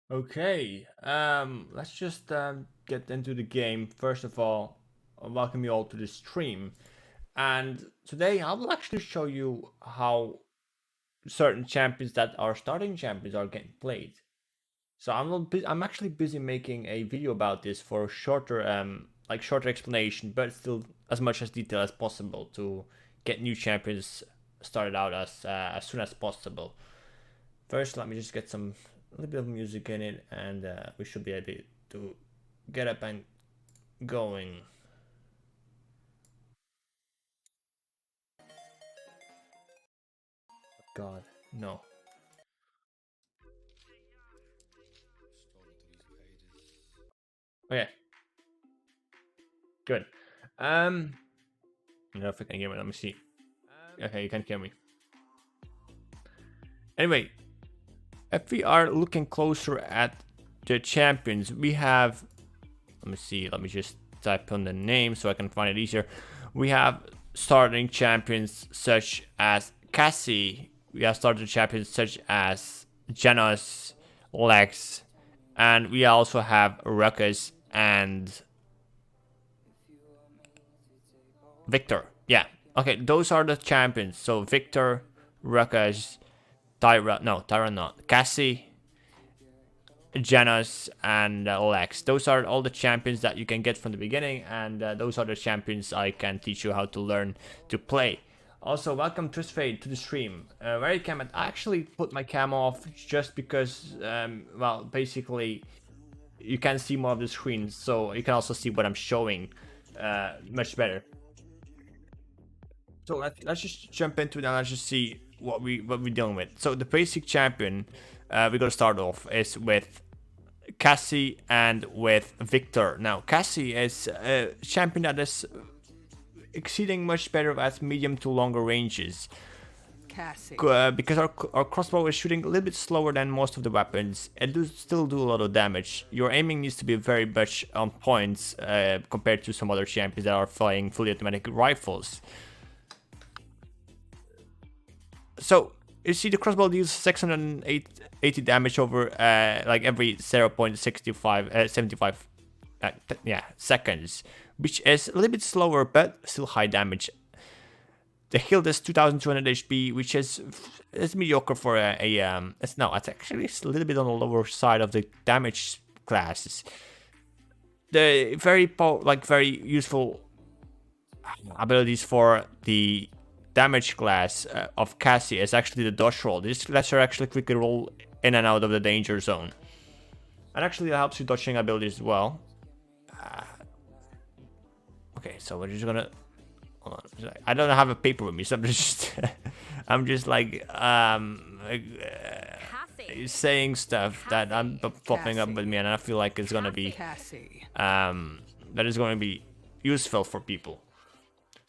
Okay, let's just get into the game. First of all, welcome you all to the stream. And today I will actually show you how certain champions that are starting champions are getting played. So I'm actually busy making a video about this for a shorter shorter explanation, but still as much as detail as possible to get new champions started out as soon as possible. First, let me just get some a little bit of music in it, and we should be able to get up and going. God, no. Okay, good. Um, I don't know if I can hear me. Let me see. Okay, you can hear me. Anyway, if we are looking closer at the champions, we have. Let me see. Let me just type on the name so I can find it easier. We have starting champions such as Cassie. We have starting champions such as Janos, Lex, and we also have Ruckus and Victor. Yeah. Okay, those are the champions. So Victor, Ruckus, Tyra not. Cassie, Janos, and Lex. Those are all the champions that you can get from the beginning, and those are the champions I can teach you how to learn to play. Also, welcome Twistfade to the stream. Where you cam at? I actually put my cam off just because, well, basically, you can see more of the screen, so you can also see what I'm showing much better. So let's just jump into it and let's just see what we're dealing with. So the basic champion we're gonna start off is with Cassie and with Victor. Now Cassie is a champion that is exceeding much better at medium to longer ranges. Because our crossbow is shooting a little bit slower than most of the weapons, it does still do a lot of damage. Your aiming needs to be very much on points compared to some other champions that are flying fully automatic rifles. So you see the crossbow deals 680 damage over like every 0.65 75 seconds, which is a little bit slower but still high damage. The hill does 2200 HP, which is mediocre for it's actually a little bit on the lower side of the damage classes. The very useful abilities for the damage class of Cassie is actually the dodge roll. This lets her actually quickly roll in and out of the danger zone. And actually that helps you dodging abilities as well. Okay, so we're just gonna... Hold on. I don't have a paper with me, so I'm just like saying stuff that I'm popping up with me, and I feel like it's gonna be that is going to be useful for people.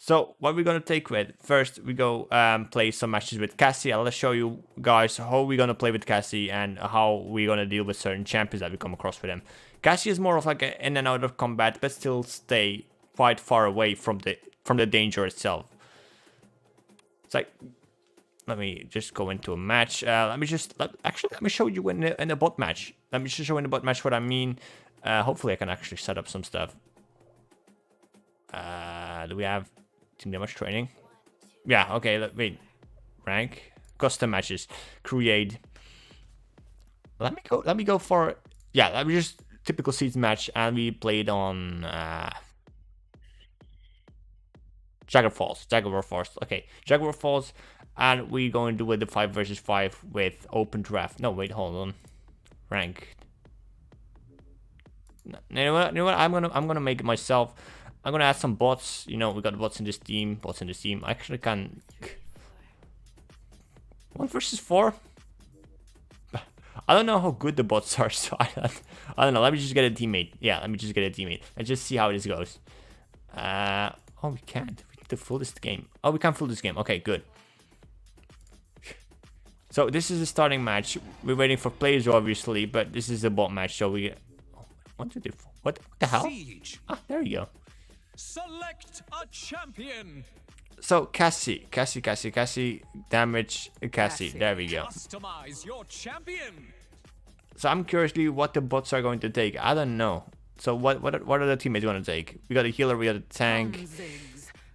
So what we're gonna take with first, we go play some matches with Cassie. I'll show you guys how we're gonna play with Cassie and how we're gonna deal with certain champions that we come across with him. Cassie is more of like an in and out of combat, but still stay quite far away from the danger itself. It's like, let me just go into a match. Let me show you in a bot match. Let me just show in a bot match what I mean. Hopefully I can actually set up some stuff. Do we have team damage training? Yeah, okay, wait. Rank, custom matches, create. Let me go for, yeah, let me just typical season match, and we played on Jaguar Falls. Okay, Jaguar Falls, and we're going to do with the 5 versus 5 with open draft. No, wait, hold on. Rank. You know what? I'm gonna make it myself. I'm gonna add some bots. You know, we got bots in this team. I actually can 1 versus 4. I don't know how good the bots are, so I don't know. Let me just get a teammate. Yeah, let me just get a teammate and just see how this goes. Oh, we can't. We need to full this game. Oh, we can't full this game. Okay, good. So this is the starting match. We're waiting for players, obviously, but this is a bot match. So we... What the hell? Siege. Ah, there you go. Select a champion. So Cassie, damage, Cassie. There we go. Customize your champion. So I'm curiously what the bots are going to take. I don't know. So what are the teammates going to take? We got a healer, we got a tank.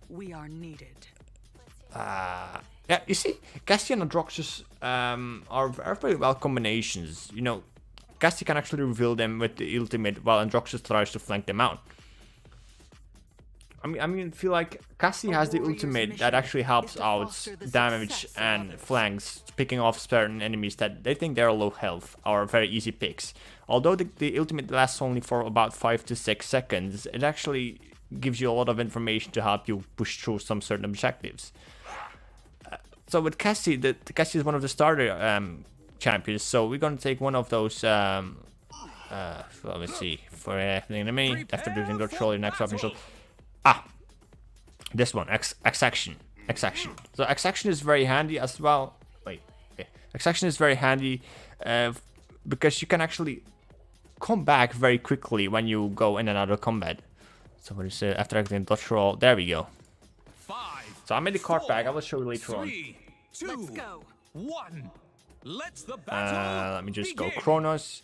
We are needed. Yeah, you see, Cassie and Androxus are very well combinations. You know, Cassie can actually reveal them with the ultimate while Androxus tries to flank them out. I mean, feel like Cassie has the ultimate that actually helps out damage and flanks, picking off certain enemies that they think they're low health or very easy picks. Although the ultimate lasts only for about 5 to 6 seconds, it actually gives you a lot of information to help you push through some certain objectives. So with Cassie, Cassie is one of the starter champions, so we're gonna take one of those. Let me see. For enemy, after losing control, your next option shot. This one, X-Action. So X-Action is very handy as well. X-Action is very handy because you can actually come back very quickly when you go in and out of combat. So what is it? After acting dodge roll, there we go. So I made the card pack. I will show you later on. 2, 1. Let me just go Chronos.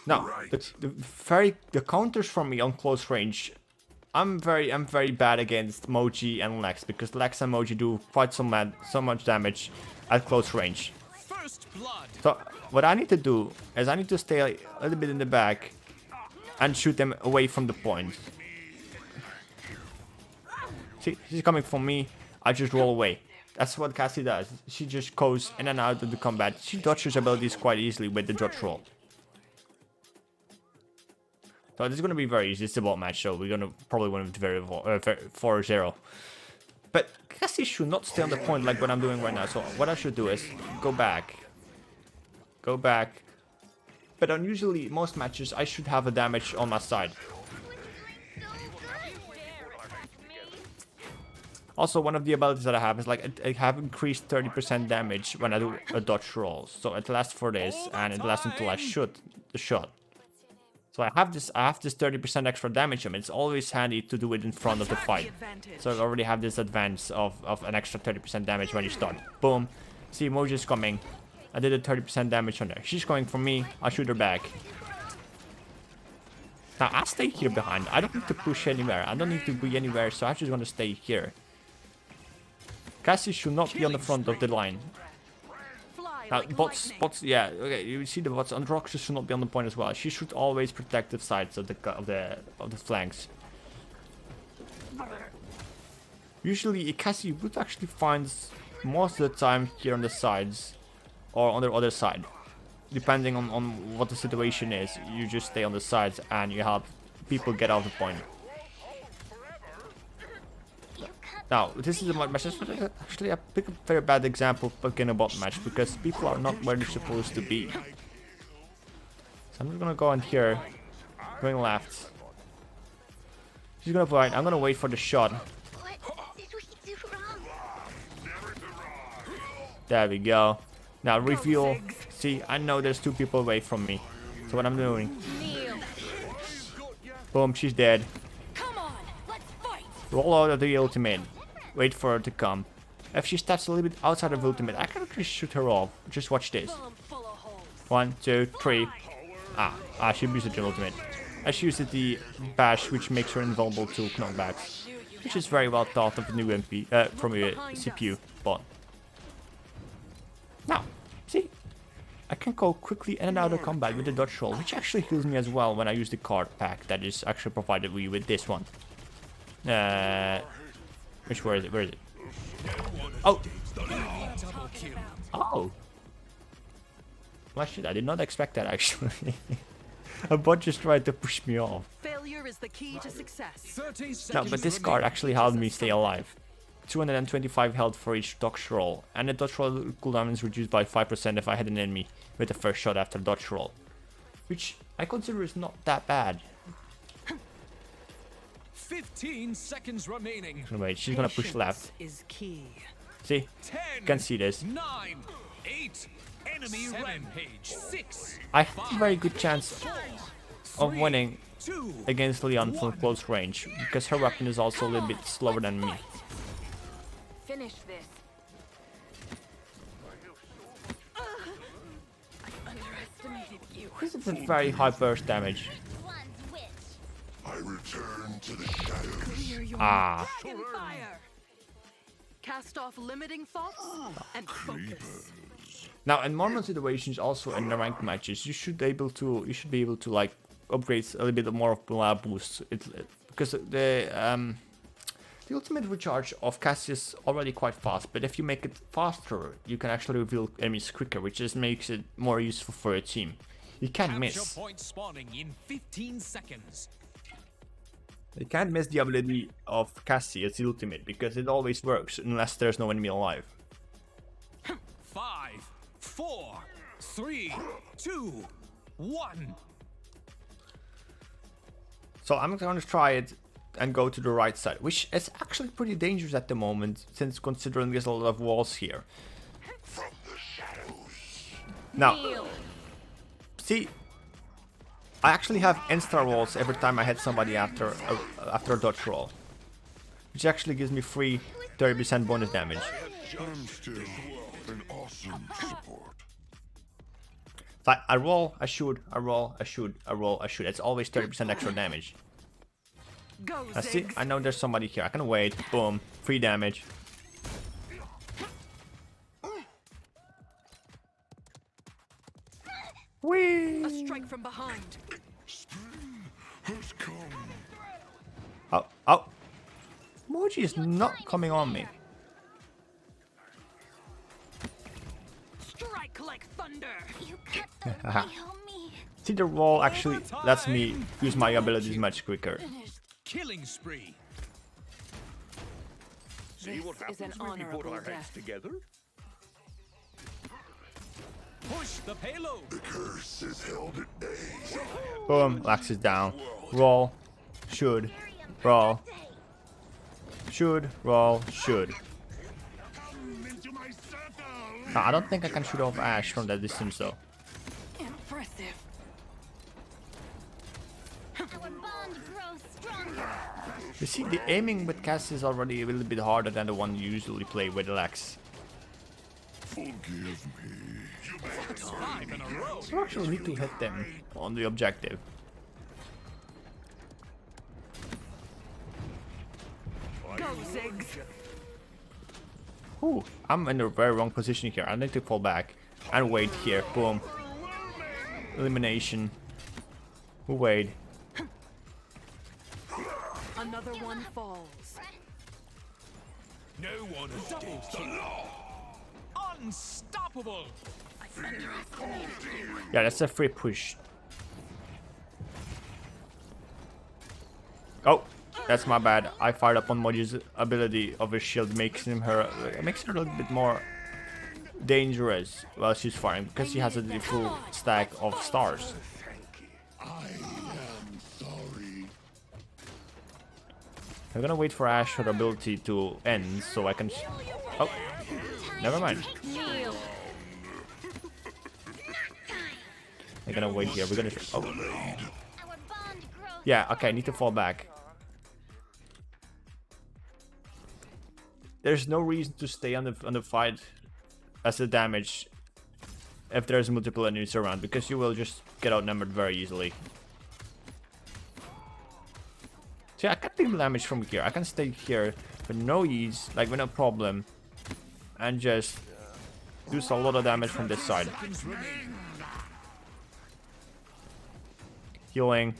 Now, the counters from me on close range. I'm very bad against Moji and Lex because Lex and Moji do quite so much damage at close range. So what I need to do is I need to stay a little bit in the back and shoot them away from the point. See, she's coming for me. I just roll away. That's what Cassie does. She just goes in and out of the combat. She dodges abilities quite easily with the dodge roll. So this is going to be very easy. It's a bot match, so we're going to probably win it very 4-0. But Cassie should not stay on the point like what I'm doing right now. So what I should do is go back. But unusually, most matches, I should have a damage on my side. Also, one of the abilities that I have is like I have increased 30% damage when I do a dodge roll. So it lasts for this, and it lasts until I shoot the shot. So I have this 30% extra damage, and it's always handy to do it in front of the fight. So I already have this advance of an extra 30% damage when you start. Boom. See, Moji's coming. I did a 30% damage on her. She's going for me. I'll shoot her back. Now, I'll stay here behind. I don't need to push anywhere. I don't need to be anywhere, so I'm just going to stay here. Cassie should not be on the front of the line. Now, bots, yeah, okay, you see the bots. Androxus should not be on the point as well. She should always protect the sides of the flanks. Usually, Cassie would actually find most of the time here on the sides or on the other side, depending on what the situation is. You just stay on the sides and you help people get out of the point. Now, this is a match. Actually, I pick a very bad example of picking a bot match because people are not where they're supposed to be. So I'm just gonna go in here, going left. She's gonna blind. I'm gonna wait for the shot. There we go. Now reveal. See, I know there's 2 people away from me. So what I'm doing? Boom, she's dead. Roll out of the ultimate. Wait for her to come. If she steps a little bit outside of ultimate, I can actually shoot her off. Just watch this. 1, 2, 3. She abused the ultimate. She used the bash, which makes her invulnerable to knockbacks. Which is very well thought of the new MP from a CPU bot. Now, see, I can go quickly in and out of combat with the dodge roll, which actually heals me as well when I use the card pack that is actually provided with you with this one. Where is it? Oh! Oh! Well, shit, I did not expect that actually. A bot just tried to push me off. Failure is the key to success. No, but this card actually helped me stay alive. 225 health for each dodge roll, and the dodge roll cooldown is reduced by 5% if I hit an enemy with the first shot after dodge roll. Which I consider is not that bad. 15 seconds remaining. Wait, she's gonna push left. Is key. See? 10, You can see this. 9, 8, enemy rampage. 6. I have a very good chance of winning against Leon from close range, because her weapon is also a little bit slower than me. Finish this. This is a very high burst damage. I return to the shadows. Clear your Ah. dragon fire. Cast off limiting thoughts and focus. Now, in normal situations, also in the ranked matches, you should be able to like upgrade a little bit more of morale boost. Because the ultimate recharge of Cassie is already quite fast, but if you make it faster, you can actually reveal enemies quicker, which just makes it more useful for your team. You can't miss. Capture point spawning in 15 seconds. You can't miss the ability of Cassie as the ultimate, because it always works unless there's no enemy alive. 5, 4, 3, 2, 1. So I'm gonna try it and go to the right side, which is actually pretty dangerous at the moment, since considering there's a lot of walls here. From the shadows. Now, see, I actually have insta rolls every time I hit somebody after a dodge roll, which actually gives me free 30% bonus damage. I'm still an awesome support. So I roll, I shoot, I roll, I shoot, I roll, I shoot. It's always 30% extra damage. Go, I see, Ziggs. I know there's somebody here. I can wait. Boom, free damage. Whee! A strike from behind. Has come. Oh, oh. Moji is not coming on me. Strike like thunder. You cut the way, homie. See, the roll actually lets me use my abilities much quicker. Killing spree. See what This is an happens when we put honorable our heads death. together? Push the payload. The curse is held at bay. Boom, Lax is down. Roll, should, roll, should, roll, should. Into my circle. No, I don't think I can shoot off Ash from that distance though. Impressive. Our bond grows stronger. You see, the aiming with Cass is already a little bit harder than the one you usually play with Lax. Forgive me. That's 5 in a row. You actually need to hit them on the objective. Go, Ziggs. Ooh, I'm in the very wrong position here. I need to fall back and wait here. Boom. Elimination. Wait. Another one falls. No one escapes the law. Unstoppable. Yeah, that's a free push. Oh, that's my bad. I fired up on Moji's ability of his shield, makes her a little bit more dangerous while she's firing, because she has a full stack of stars. I am sorry. I'm gonna wait for Ash her ability to end so I can. Oh, never mind. I'm gonna wait here. We're gonna. Oh, Our bond grows. yeah. Okay, I need to fall back. There's no reason to stay on the fight as a damage if there's multiple enemies around, because you will just get outnumbered very easily. See, I can deal damage from here. I can stay here with no ease, like with no problem, and just do a lot of damage from this side. Healing.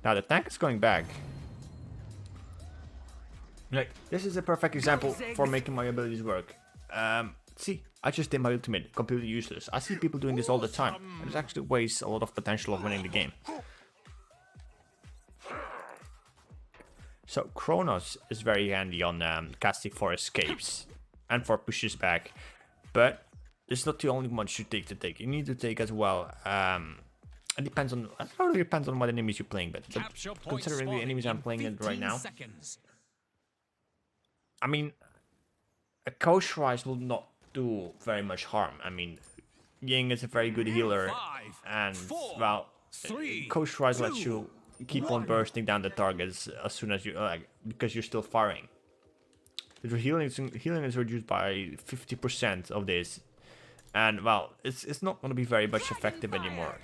Now the tank is going back. Like, this is a perfect example for making my abilities work. See, I just did my ultimate, completely useless. I see people doing this all the time, and it actually wastes a lot of potential of winning the game. So Kronos is very handy on casting for escapes and for pushes back, but it's not the only one you take to take. You need to take as well. It depends on. It really depends on what enemies you're playing, but Capture point considering the spawning enemies I'm in playing in right 15 now, seconds. I mean, a Coach Rise will not do very much harm. I mean, Ying is a very good healer, 5, and 4, well, 3, Coach Rise lets 2, you keep on bursting down the targets as soon as you because you're still firing. The healing is reduced by 50% of this, and well, it's not gonna be very much effective anymore.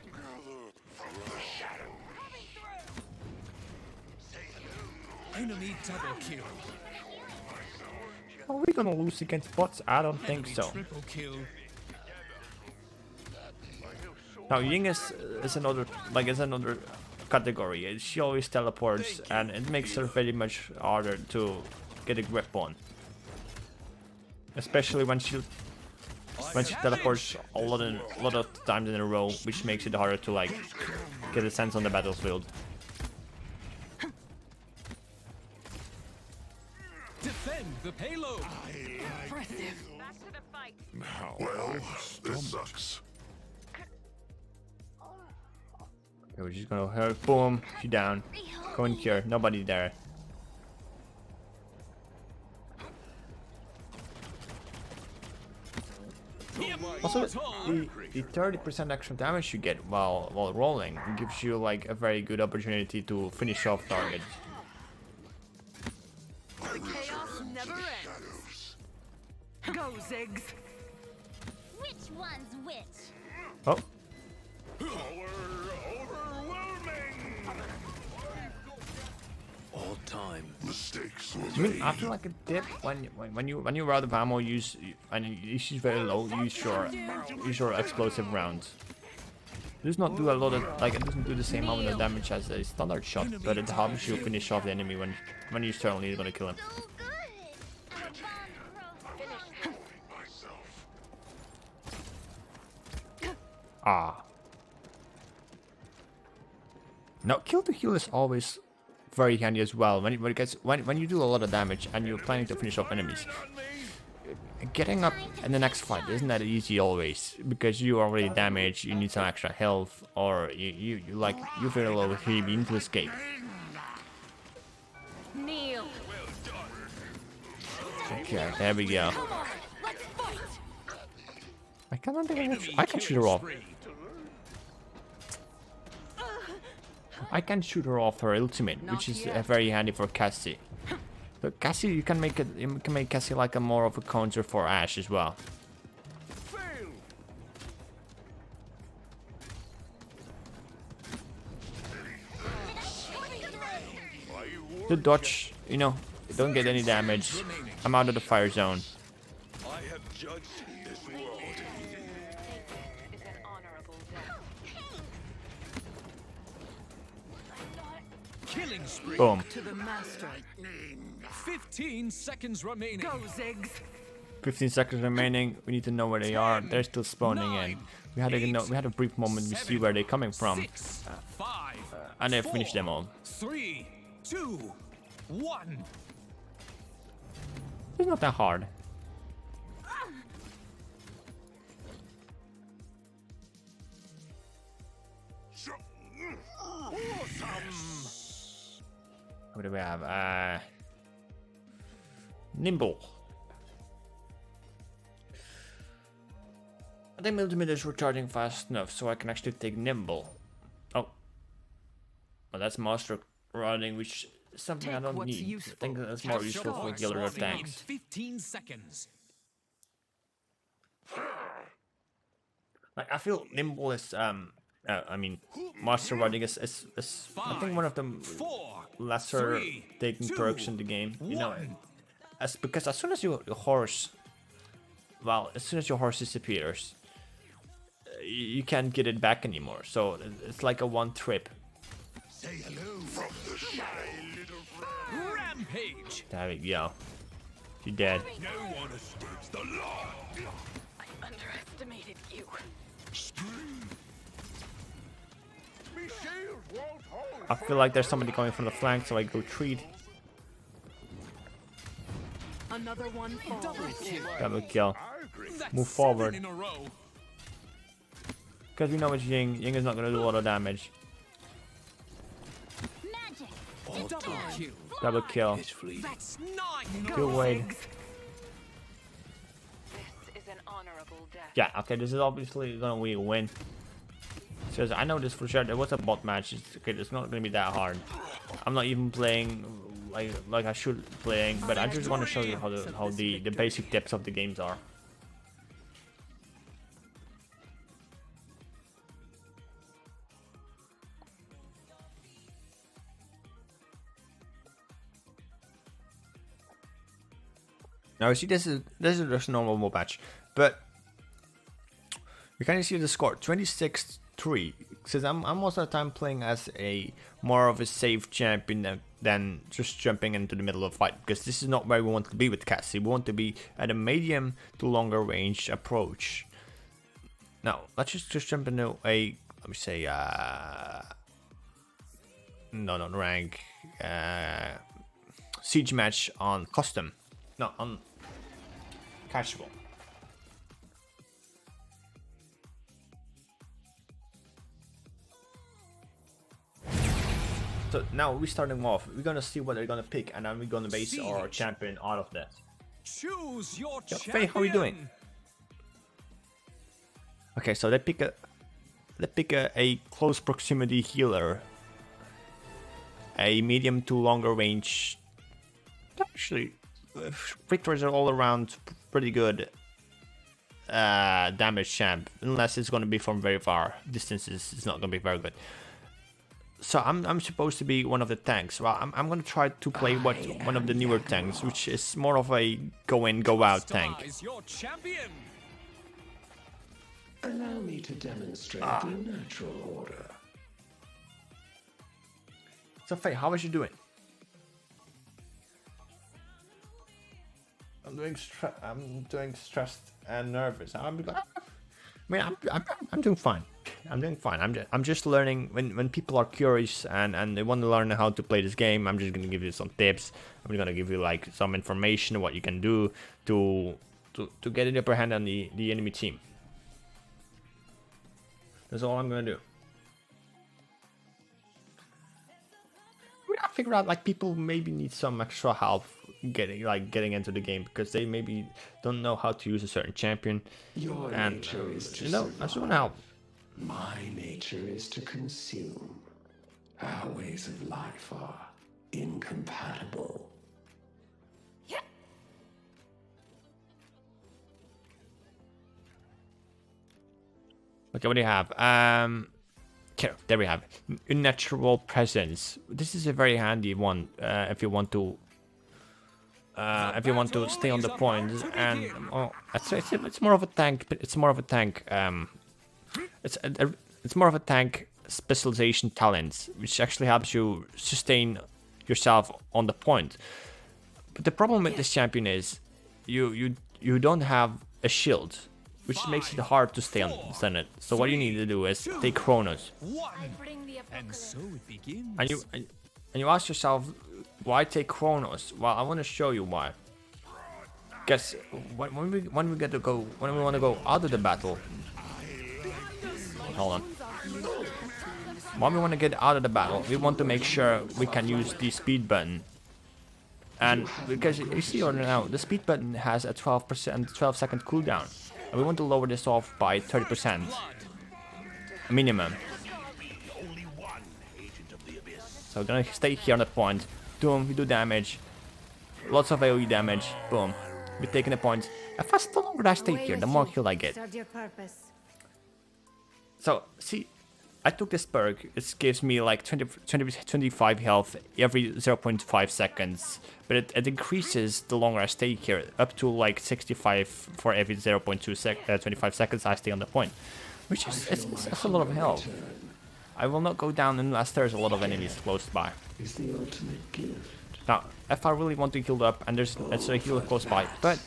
Enemy double kill. Are we gonna lose against bots? I don't think Enemy so. triple kill. Now Ying is another category. She always teleports, and it makes her very much harder to get a grip on. Especially when she teleports a lot of times in a row, which makes it harder to like get a sense on the battlefield. Defend the payload. Impressive. Well, this sucks. Okay, we're just gonna hurt. Boom, she down. Go and cure. Nobody there. Also, the 30% extra damage you get while rolling gives you like a very good opportunity to finish off targets. The chaos never ends. Go, Ziggs. Which one's which? Oh, All time. Mistakes. I mean, after like a dip, when you out of ammo, and she's very low, use your explosive rounds. It does not do a lot of it doesn't do the same amount of damage as a standard shot, but it helps you finish off the enemy when you certainly are gonna kill him. So good. Our bond grows strong. Ah. Now, kill to heal is always very handy as well. When you do a lot of damage and you're planning to finish off enemies, getting up in the next fight isn't that easy always, because you are already damaged. You need some extra health, or you feel low with you need to escape. Kneel. Okay, there we go. Come on. Let's fight. I cannot think I can shoot her off. I can shoot her off her ultimate, which is very handy for Cassie. But Cassie, you can make Cassie like a more of a counter for Ashe as well. The dodge, you don't get any damage. I'm out of the fire zone. I have judged this world. Is an honorable death. Killing spree. Boom. To the master. 15 seconds remaining. Go, Ziggs. 15 seconds remaining. We need to know where they are. They're still spawning in. We had a brief moment to see where they're coming from, 6, 5, and they finished them all. 3, 2, 1. It's not that hard. What do we have? Nimble. I think my ultimate is recharging fast enough so I can actually take Nimble. Oh. Well, that's Master Riding, which is something I Take don't what's need. useful. I think that's more useful for the other tanks. 15 seconds. Like, I feel Nimble is, Master Riding is I think one of the 4, lesser 3, taking 2, perks in the game. You know, 1. because as soon as your horse disappears, you can't get it back anymore. So it's like a one trip. Say hello from the shy little friend. Rampage. There we go. You're dead. No one escapes the law. I underestimated you. Me shield won't hold. I feel like there's somebody coming from the flank, so I go treat. Another one falls. Double kill. I agree. That's Move forward. 7 in a row. Because we know it's Ying. Ying is not gonna do a lot of damage. Magic. Double kill. Double kill. That's 9. Good Go, way. Ziggs. This is an honorable death. Yeah, okay, this is obviously gonna be a win. Because I know this for sure. There was a bot match. It's not gonna be that hard. I'm not even playing like I should playing, but I just want to show you how the basic tips of the games are. Now you see this is just a normal mob match, but you can see the score 26-3. Since I'm most of the time playing as a more of a safe champion than just jumping into the middle of a fight, because this is not where we want to be with Cassie. We want to be at a medium to longer range approach. Now let's just jump into a, let me say, not rank, siege match on custom, no, on casual. So now we're starting off. We're gonna see what they're gonna pick, and then we're gonna base our champion out of that. Choose your Yo, champion. Faye, how are you doing? Okay, so they pick a close proximity healer, a medium to longer range. Actually, victories are all around pretty good damage champ, unless it's gonna be from very far distances. It's not gonna be very good. So I'm supposed to be one of the tanks. Well, I'm gonna try to play one of the newer tanks, which is more of a go in, go out tank. Customize your champion. Allow me to demonstrate the natural order. So Faye, how is you doing? I'm doing stressed and nervous. I mean, I'm doing fine. I'm doing fine. I'm just learning. When people are curious and they want to learn how to play this game, I'm just gonna give you some tips. I'm gonna give you like some information what you can do to get an upper hand on the enemy team. That's all I'm gonna do. I figure out like people maybe need some extra help getting into the game because they maybe don't know how to use a certain champion. Your And nature is to you know, I just want to help. My nature is to consume. Our ways of life are incompatible. Okay, what do you have? Okay, there we have it. Unnatural presence. This is a very handy one if you want to stay on the point. And oh, it's more of a tank. But it's more of a tank. It's more of a tank specialization talent, which actually helps you sustain yourself on the point. But the problem with this champion is you don't have a shield, which makes it hard to stay on it. So what you need to do is take Chronos. One. I bring the And apocalypse. so it begins. And you ask yourself, why take Chronos? Well, I want to show you why. Because when we want to go out of the battle, hold on. When we want to get out of the battle, we want to make sure we can use the speed button. And because you see right now, the speed button has a 12-second cooldown, and we want to lower this off by 30% minimum. So we're gonna stay here on the point. Boom, we do damage. Lots of AoE damage. Boom. We're taking the point. If the longer I stay here, the more kill I get. Serve your purpose. So, see, I took this perk. It gives me like 25 health every 0.5 seconds. But it increases the longer I stay here, up to like 65 for every 0.25 seconds I stay on the point. Which is it's a lot of health. I will not go down unless there's a lot of enemies close by. Is the ultimate gift. Now, if I really want to heal up and there's a healer close by, but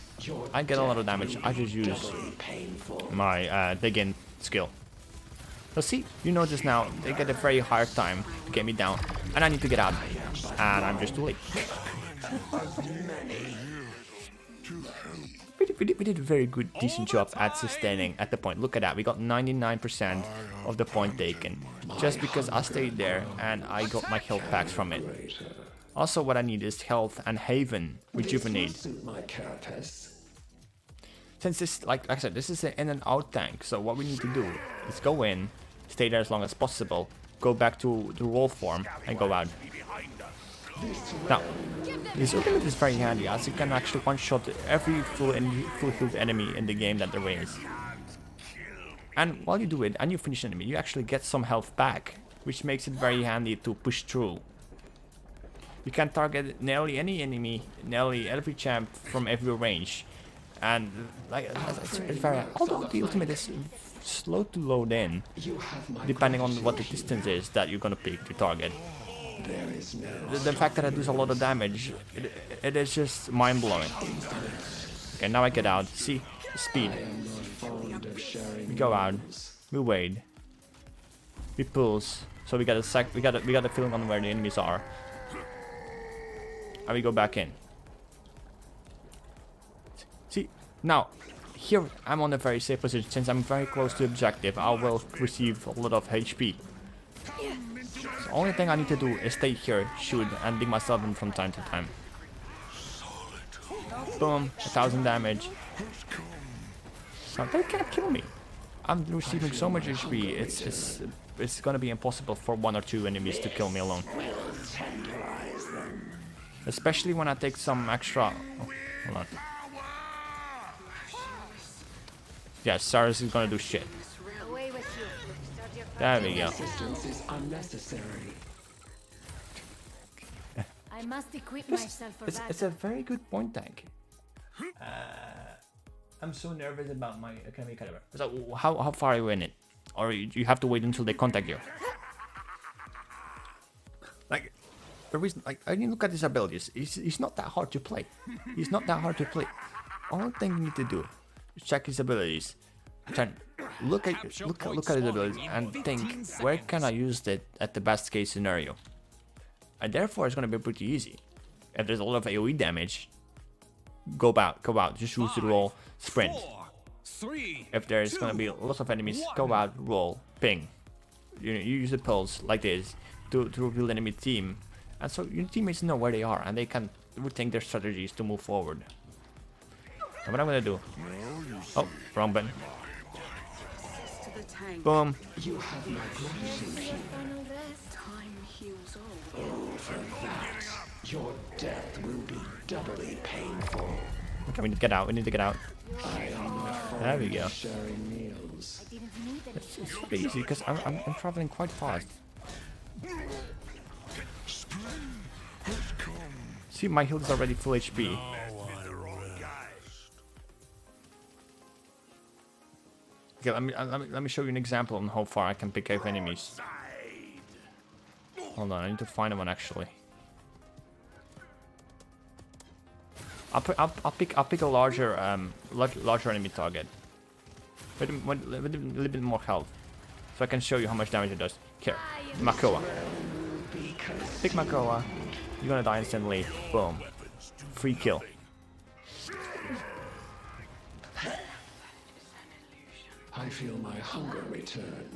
I get a lot of damage, I just use my dig-in skill. So see, you notice now, they get a very hard time to get me down, and I need to get out, and I'm just too late. We did a very good, decent job at sustaining at the point. Look at that, we got 99% of the point taken, just because I stayed there and I got my health packs from it. Also, what I need is health and haven, rejuvenate. My carapace. Since this, like I said, this is an in and out tank, so what we need to do is go in, stay there as long as possible, go back to the roll form, and go out. Now, this ultimate is very handy, as you can actually one-shot every full healed enemy in the game that there is. And while you do it, and you finish an enemy, you actually get some health back, which makes it very handy to push through. You can target nearly any enemy, nearly every champ from every range, and like it's very. Although the ultimate is slow to load in, depending on what the distance is that you're gonna pick to target. The fact that it does a lot of damage, it is just mind blowing. Okay, now I get out. See, speed. We go out. We wait. We pulse. So we got a feeling on where the enemies are. And we go back in. See, now here I'm on a very safe position. Since I'm very close to the objective, I will receive a lot of HP. The only thing I need to do is stay here, shoot, and dig myself in from time to time. Boom, 1000 damage. So they can't kill me. I'm receiving so much HP. It's gonna be impossible for 1 or 2 enemies to kill me alone. Especially when I take some extra. Oh, hold on. Yeah, Cyrus is gonna do shit. Away with you. Start your There we go. Assistance is unnecessary. I must equip myself for battle. It's a very good point, Tank. I'm so nervous about my academy caliber. So how far are you in it? Or you have to wait until they contact you? Like, the reason, like, I didn't look at his abilities. He's not that hard to play. He's not that hard to play. All thing you need to do is check his abilities. Look at his abilities and think, where can I use it at the best case scenario? And therefore it's gonna be pretty easy. If there's a lot of AoE damage, go out, just use the roll, sprint. 4, 3, If there's gonna be lots of enemies, go out, roll, ping. You use the pulse like this to reveal the enemy team, and so your teammates know where they are and they can rethink their strategies to move forward. And what I'm gonna do? Oh, wrong button. To the tank. Boom. You have my gratitude here. Time heals all. For that, your death will be doubly painful. Okay, we need to get out. We need to get out. I am not There we fond go. of sharing meals. I didn't need any It's pretty easy because I'm traveling quite fast. See, my heal is already full HP. Okay, let me show you an example on how far I can pick up enemies. Hold on, I need to find one actually. I'll pick a larger enemy target with a little bit more health, so I can show you how much damage it does. Here, Makoa. Pick Makoa. You're gonna die instantly. Boom. Free kill. I feel my hunger return.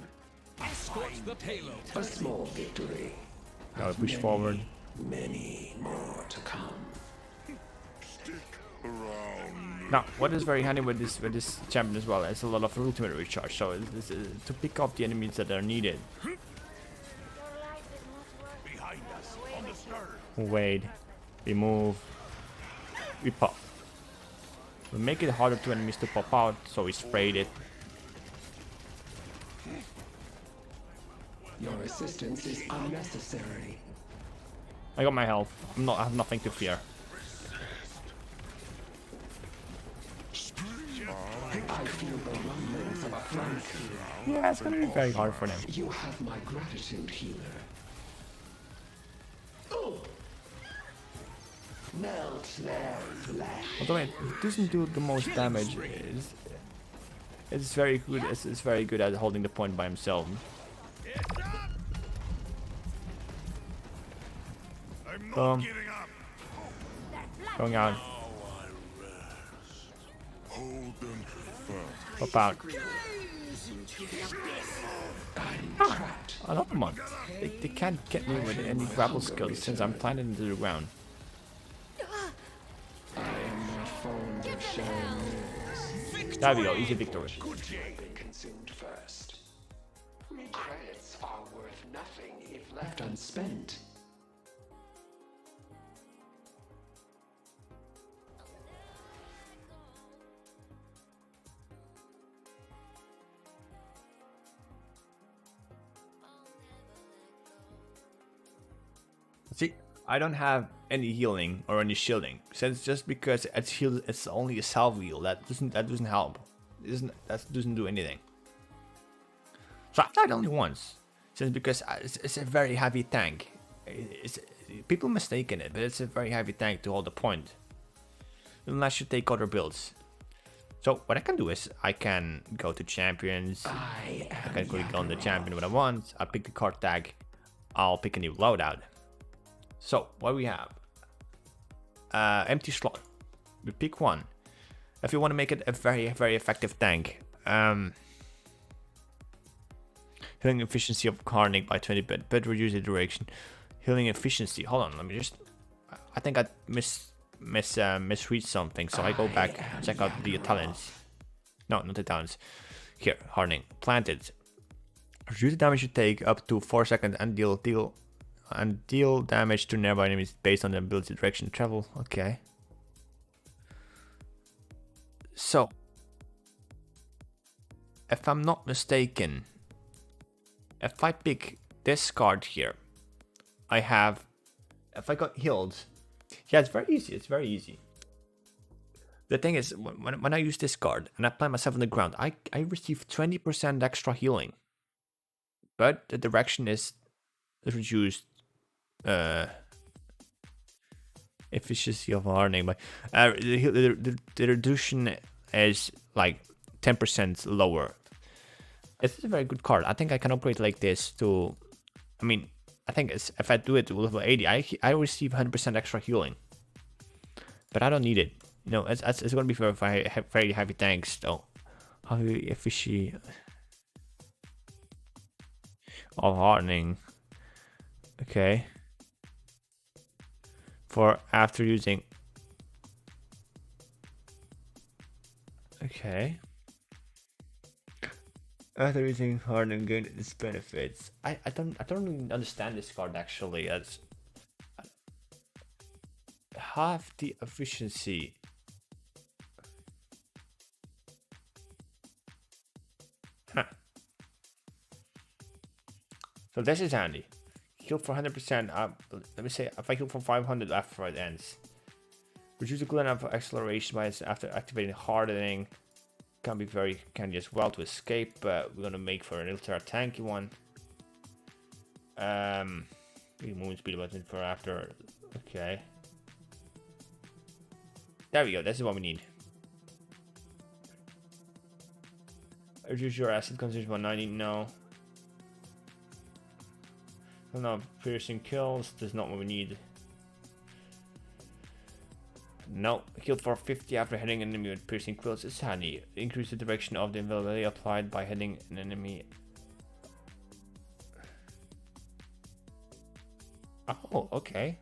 escort the payload. A small victory. Gotta push forward. Many more to come. Now, what is very handy with this champion as well is a lot of ultimate recharge. So it's, to pick up the enemies that are needed. Your life is not worth We wait. We move. We pop. We make it harder to enemies to pop out, so we sprayed it. Your assistance is unnecessary. I got my health. I have nothing to fear. I feel the rumblings of a flank. Yeah, it's gonna be very hard for them. You have my gratitude, healer. Melt their flesh. Although it doesn't do the most damage, it's very good. It's very good at holding the point by himself. Boom. Going out. Hold them fast. Pop out. Another one. They can't get me with any grapple skills since I'm planted into the ground. I am not fond of sharing meals. There we go. Easy victory. Been consumed first. Credits are worth nothing if left unspent. See, I don't have any healing or any shielding. Since just because it's only a salve heal, that doesn't help. That doesn't do anything. So I tried only once, since because it's a very heavy tank. People mistaken it, but it's a very heavy tank to hold the point. Unless you take other builds. So what I can do is I can go to champions. I can click on the champion what I want. I'll pick the card tag. I'll pick a new loadout. So what we have? Empty slot. We pick one. If you want to make it a very effective tank. Healing efficiency of Hardening by 20 but reduce the duration. Healing efficiency. Hold on, let me just. I think I misread something, so I go back check out the talents. No, not the talents. Here, Hardening. Planted. Reduce the damage you take up to 4 seconds and deal damage to nearby enemies based on the ability direction travel. Okay. So, if I'm not mistaken, if I pick this card here, I have. If I got healed, yeah, it's very easy. It's very easy. The thing is, when I use this card and I plant myself on the ground, I receive 20% extra healing, but the direction is reduced. Efficiency of hardening, but the reduction is like 10% lower. It's a very good card. I think I can operate like this to. I mean, I think if I do it to level 80, I receive 100% extra healing, but I don't need it. You know, it's going to be very heavy tanks though. How efficient of hardening? Okay. For after using. Okay. After using hardening, gain its benefits. I don't really understand this card actually. As half the efficiency. Huh. So this is handy. Heal for 100%. Let me say if I heal for 500 after it ends. Reduce the cooldown of acceleration by after activating hardening. Can be very handy as well to escape, but we're gonna make for an ultra tanky one. Movement speed button for after. Okay. There we go. This is what we need. Reduce your acid consumption by 90. No. No, piercing kills. That's not what we need. No, healed for 50 after hitting an enemy with piercing quills is handy. Increase the direction of the invisibility applied by hitting an enemy. Oh, okay.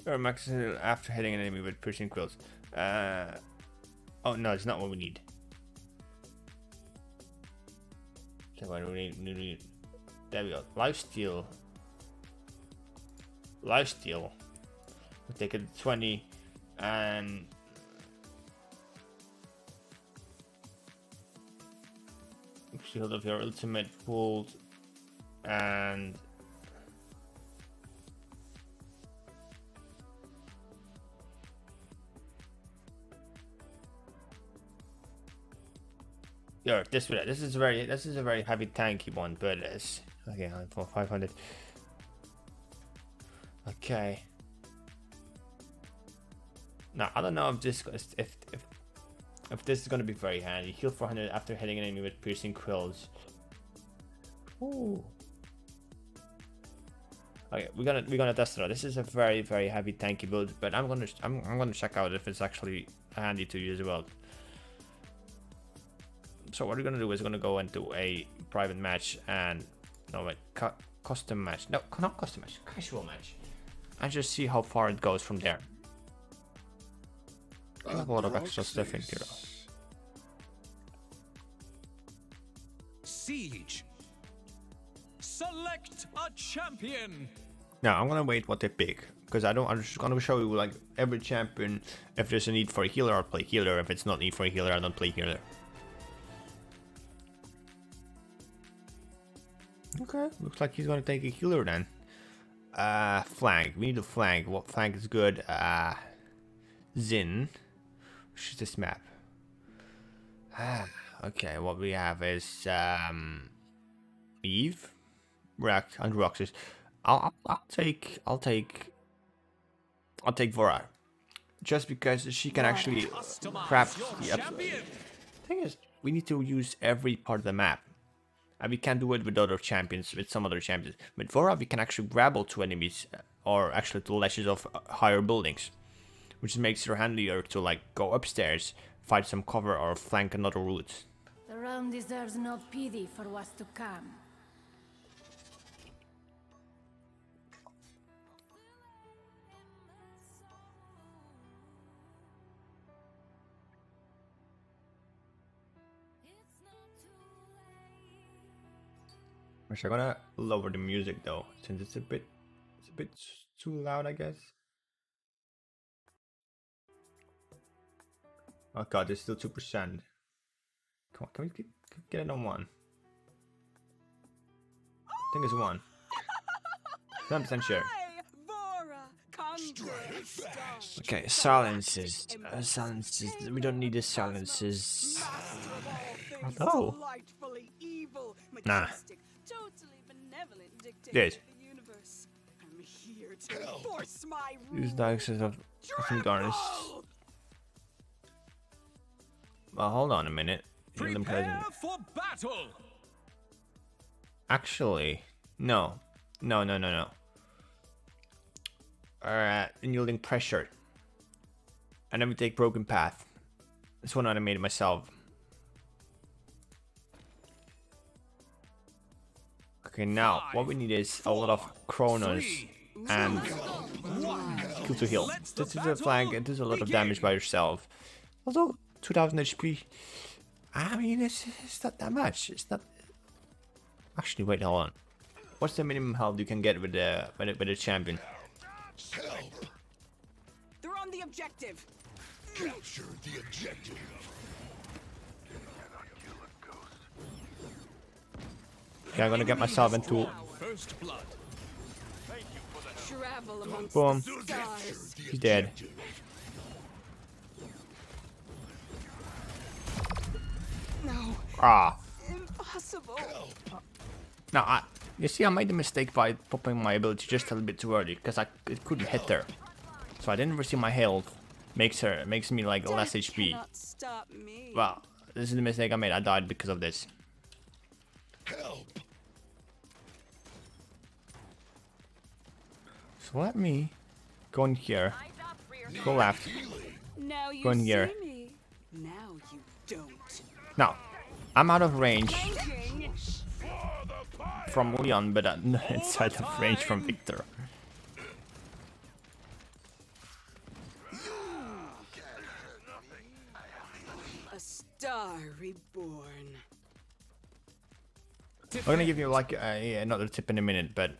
Or maximum after hitting an enemy with piercing quills. Oh no, it's not what we need. Okay, what do we need? There we go. Lifesteal. We'll take it to 20 and shield of your ultimate pulled and yeah, this is a very heavy tanky one, but it's okay for 500. Okay. Now I don't know if this is gonna be very handy. Heal 400 after hitting an enemy with piercing quills. Ooh. Okay, we're gonna test it out. This is a very heavy tanky build, but I'm gonna check out if it's actually handy to use as well. So what we're gonna do is we're gonna go into a private match and custom match. No, not custom match, casual match. And just see how far it goes from there. I have a lot of extra stuff in here. Siege. Select a champion. Now I'm gonna wait what they pick because I'm just gonna show you like every champion. If there's a need for a healer, I'll play healer. If it's not need for a healer, I don't play healer. Okay, looks like he's gonna take a healer then. Flank. We need a flank. What flank is good? Zin. Which is this map? Okay, what we have is Eve, Rack, and Roxas. I'll take Vora, just because she can actually grab the thing is, we need to use every part of the map. And we can't do it with other champions, with some other champions. With Vora, we can actually grapple to enemies, or actually to ledges of higher buildings, which makes it handier to like go upstairs, find some cover, or flank another route. The realm deserves no pity for what's to come. I'm gonna lower the music though, since it's a bit too loud, I guess. Oh god, it's still 2%. Come on, can we get it on 1? I think it's 1. 10% sure. Okay, silences. Silences. We don't need the silences. Oh. Nah. Good. Use the access of darkness. Well, hold on a minute. Prepare for battle. Actually, no. Unyielding pressure. And then we take broken path. This one I made myself. Okay, now what we need is a lot of Chronos and kill to heal. This is a flank, it does a lot of damage by yourself. Although 2000 HP, I mean it's not that much. It's not. Actually, wait, hold on. What's the minimum health you can get with the champion? They're on the objective. Capture the objective. Okay, I'm gonna get myself into. First blood. Travel amongst Boom. the stars. He's dead. No, Ah. impossible. Now, you see, I made the mistake by popping my ability just a little bit too early because it couldn't hit her, so I didn't receive my health. Makes me like less HP. Cannot stop me. Well, this is the mistake I made. I died because of this. Help. So let me go in here, go left, Now you go in see here. me. Now you don't. Now, I'm out of range Thinking. from Leon, but I'm inside of range from Victor. A star reborn. I'm gonna give you like another tip in a minute, but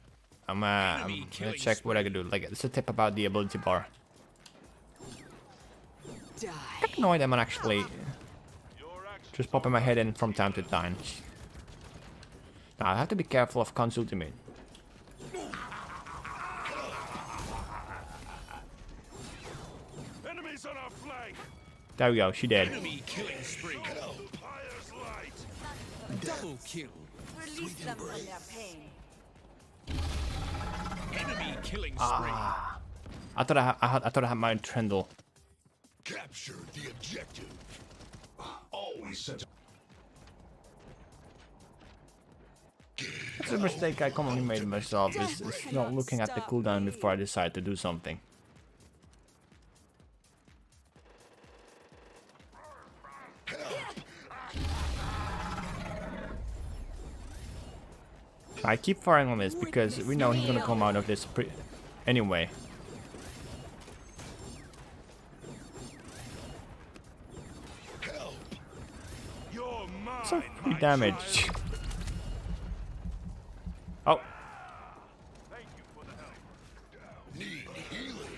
I'm gonna check what I can do. Like, it's a tip about the ability bar. Die. Annoyed I'm actually just popping my head in from time to time. Now I have to be careful of Khan's ultimate. Enemies on our flank. There we go, she dead. Enemy killing spree. Fire's light. Double kill. Release them from their pain. Enemy killing spree. I thought I had my Trendle. Capture the objective. Always set. That's a mistake I commonly made myself, is not looking at the cooldown before I decide to do something. I keep firing on this because we know he's gonna come out of this anyway. You're mine. So free damage. Oh, Thank you for the help. Need healing.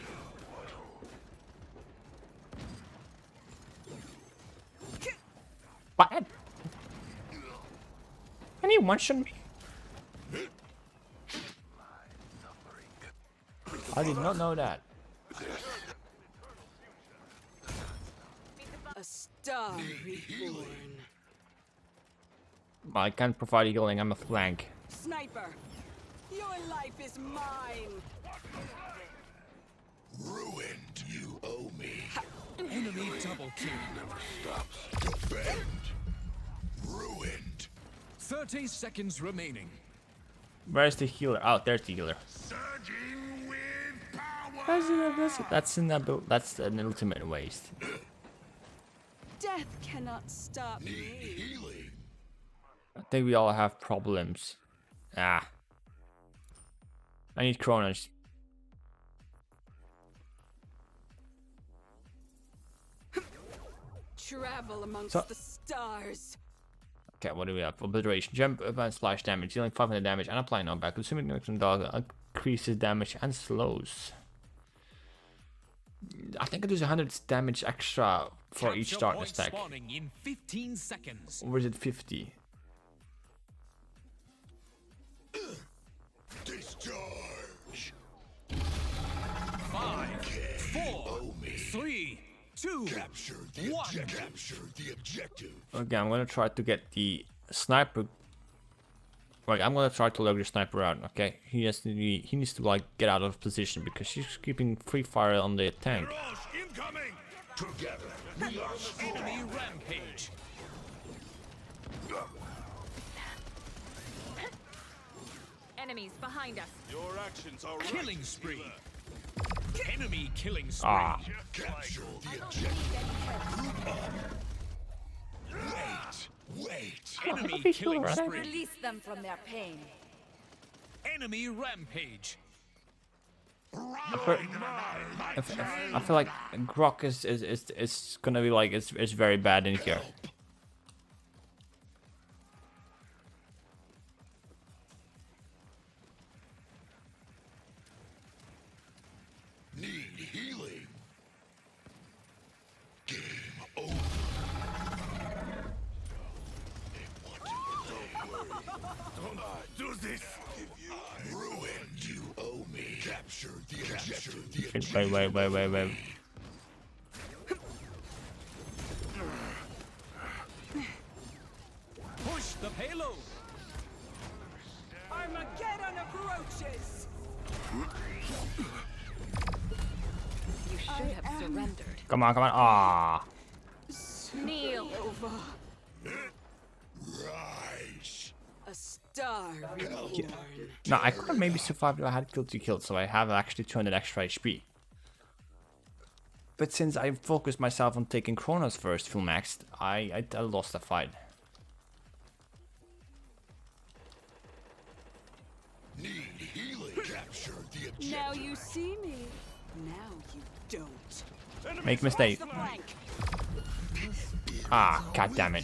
what? Can you one-shot me? I did not know that. A star reborn. I can't provide healing, I'm a flank. Sniper, your life is mine. Ruined. You owe me. Enemy double kill. Defend. Ruined. 30 seconds remaining. Where's the healer? Oh, there's the healer. Surging with power. That's an ultimate waste. Death cannot stop me. Healing. I think we all have problems. Ah. I need Kronos. Travel amongst So- the stars. Okay, what do we have? Obliteration, jump, and splash damage, dealing 500 damage and applying knockback. Consuming next dog increases damage and slows. I think it is 100 damage extra for each Capture darkness point stack. spawning in 15 seconds. Or is it 50? Discharge. 5, 4, 3, 2, Capture the 1. objective. Capture the objective. Okay, I'm gonna try to get the sniper. Like, I'm gonna try to lure the sniper out. Okay, he needs to like get out of position because she's keeping free fire on the tank. Rush incoming. Together we are strong. Enemy rampage. Enemies behind us. Your actions are Killing spree. Enemy killing spree. Ah, Capture the objective. Group up. Wait. Enemy killing right? spree. Release them from their pain. Enemy rampage. I feel like Grok is gonna be like it's very bad in here. Need healing. Game over. Don't do this. Ruined. You owe me. Capture the objective. Wait. Push the payload. Armageddon approaches. You should have surrendered. Come on. Ah, Kneel. Over. Rise. A star reborn. no, I could have maybe survived if I had killed 2 kills, so I have actually 200 extra HP. But since I focused myself on taking Kronos first, full maxed, I lost the fight. Need healing. Capture the objective. Now you see me. Now you don't. Make mistake. The flank. Ah, god damn it.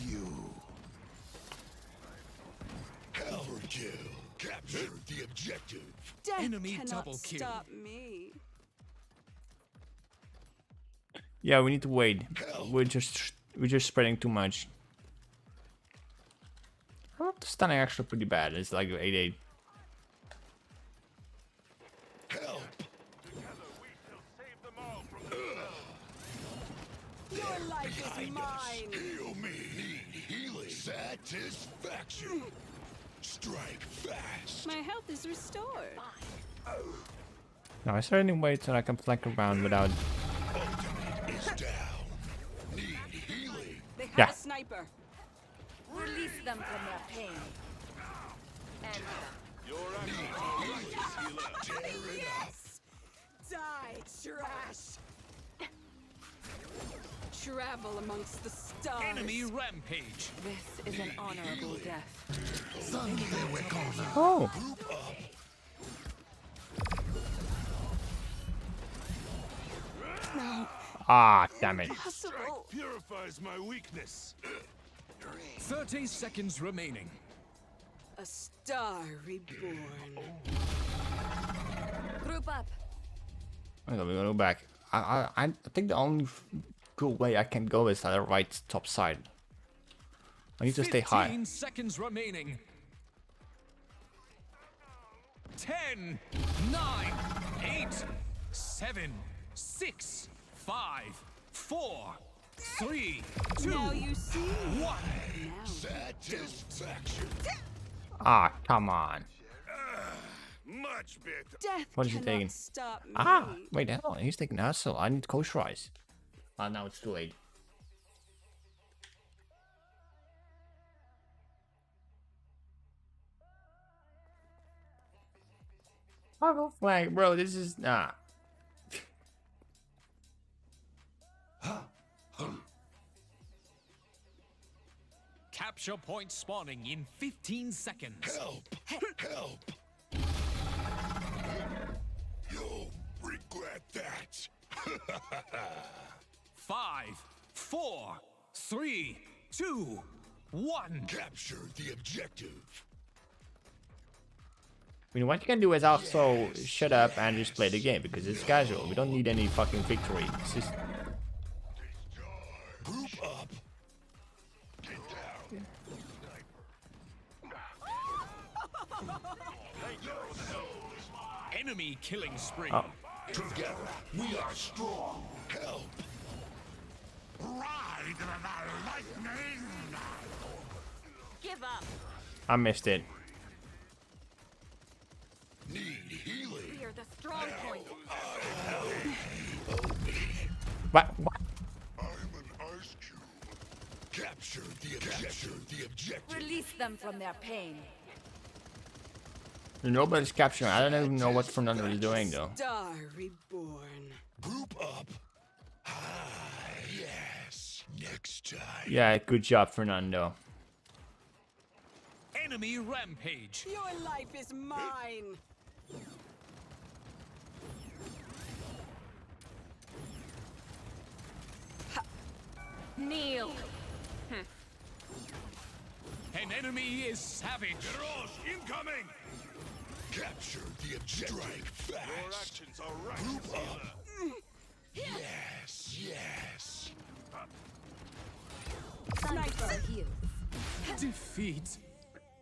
Power kill. Capture the objective. Death Enemy cannot double kill. stop me. Yeah, we need to wait. We're just spreading too much. Oh, the stunning actually pretty bad. It's like 8-8. Help. Your life is mine. Heal me. Need healing. Satisfaction. Strike fast. My health is restored. Now, is there any way that I can flank around without... Is down. Need healing. They have Yeah. a sniper. Release them from their pain. And Yes! Die, trash! Travel amongst the stars. Enemy rampage. This is an honorable death. Oh! Ah, damn it. Possible. Purifies my weakness. 30 seconds remaining. A star reborn. group up. Okay, we're gonna go back. I think the only good way I can go is at the right top side. I need to stay 15 high. seconds remaining. 10, 9, 8, 7, 6, 5, 4, 3, 2, Now you see. 1. Now Satisfaction. Ah, come on. Much better. death What is he cannot taking? stop me. Ah, wait, hell, he's taking hustle. I need Coach Rise. Ah, now it's too late. I'll go flag, bro. This is nah. Capture point spawning in 15 seconds. Help! Help! You'll regret that. 5, 4, 3, 2, 1. Capture the objective. I mean, what you can do is also shut up and just play the game because it's casual. We don't need any fucking victory. It's just Group up. Get down. Enemy killing spree. Oh. Together, we are strong. Help. Ride the lightning. Give up. I missed it. Need healing. We are the strong point. What? I'm an ice cube. Capture the objective. Release them from their pain. Nobody's capturing. I don't even know what Fernando is doing though. Star reborn. Group up. Ah, yes. Next time. Yeah, good job, Fernando. Enemy rampage. Your life is mine. Kneel. An enemy is savage. Incoming. Capture the objective. Strike fast. Your actions are right. Group up. Yes. Yes. Sniper heals. Defeat.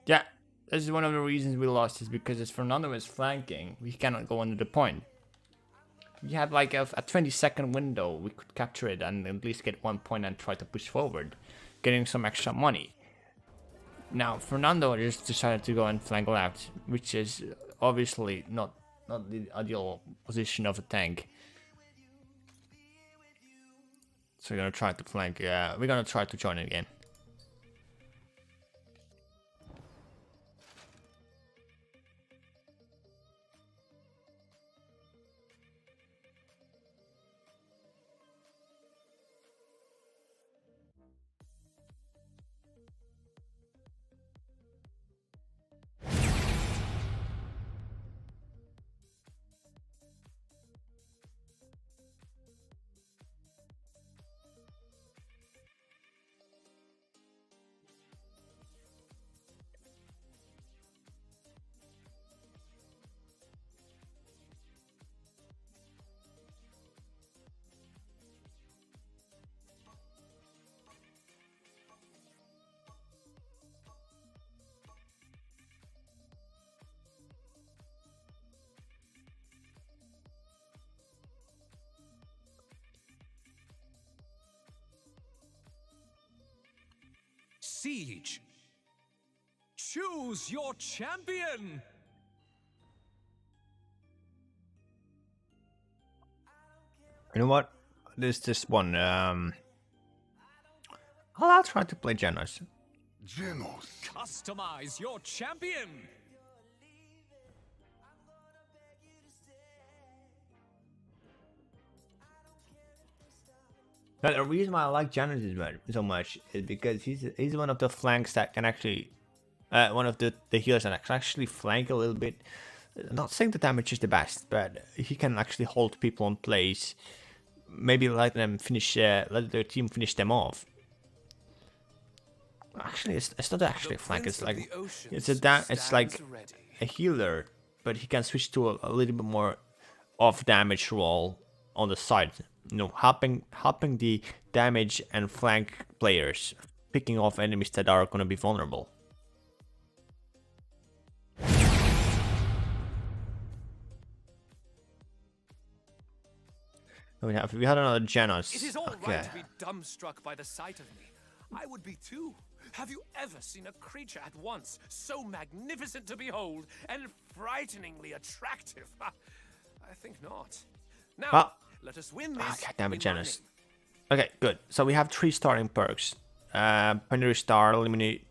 Yeah, this is one of the reasons we lost is because as Fernando is flanking, we cannot go under the point. We had like a 20-second window, we could capture it and at least get 1 point and try to push forward, getting some extra money. Now, Fernando just decided to go and flank left, which is obviously not the ideal position of a tank. So we're gonna try to flank, we're gonna try to join it again. Siege. Choose your champion. You know what? There's this one. I'll try to play Genos. Genos. Customize your champion. But the reason why I like Genos so much is because he's one of the flanks that can actually, one of the healers that can actually flank a little bit. I'm not saying the damage is the best, but he can actually hold people in place. Maybe let them finish, let their team finish them off. Actually, it's not actually a flank. It's like it's like a healer, but he can switch to a little bit more off damage role on the side. You know, helping the damage and flank players, picking off enemies that are gonna be vulnerable. We had another Genos. It is all Okay. right to be dumbstruck by the sight of me. I would be too. Have you ever seen a creature at once so magnificent to behold and frighteningly attractive? I think not. Now, Ah. let us win this. God damn it, in Genos. running. Okay, good. So we have 3 starting perks. Binary Star, Luminary,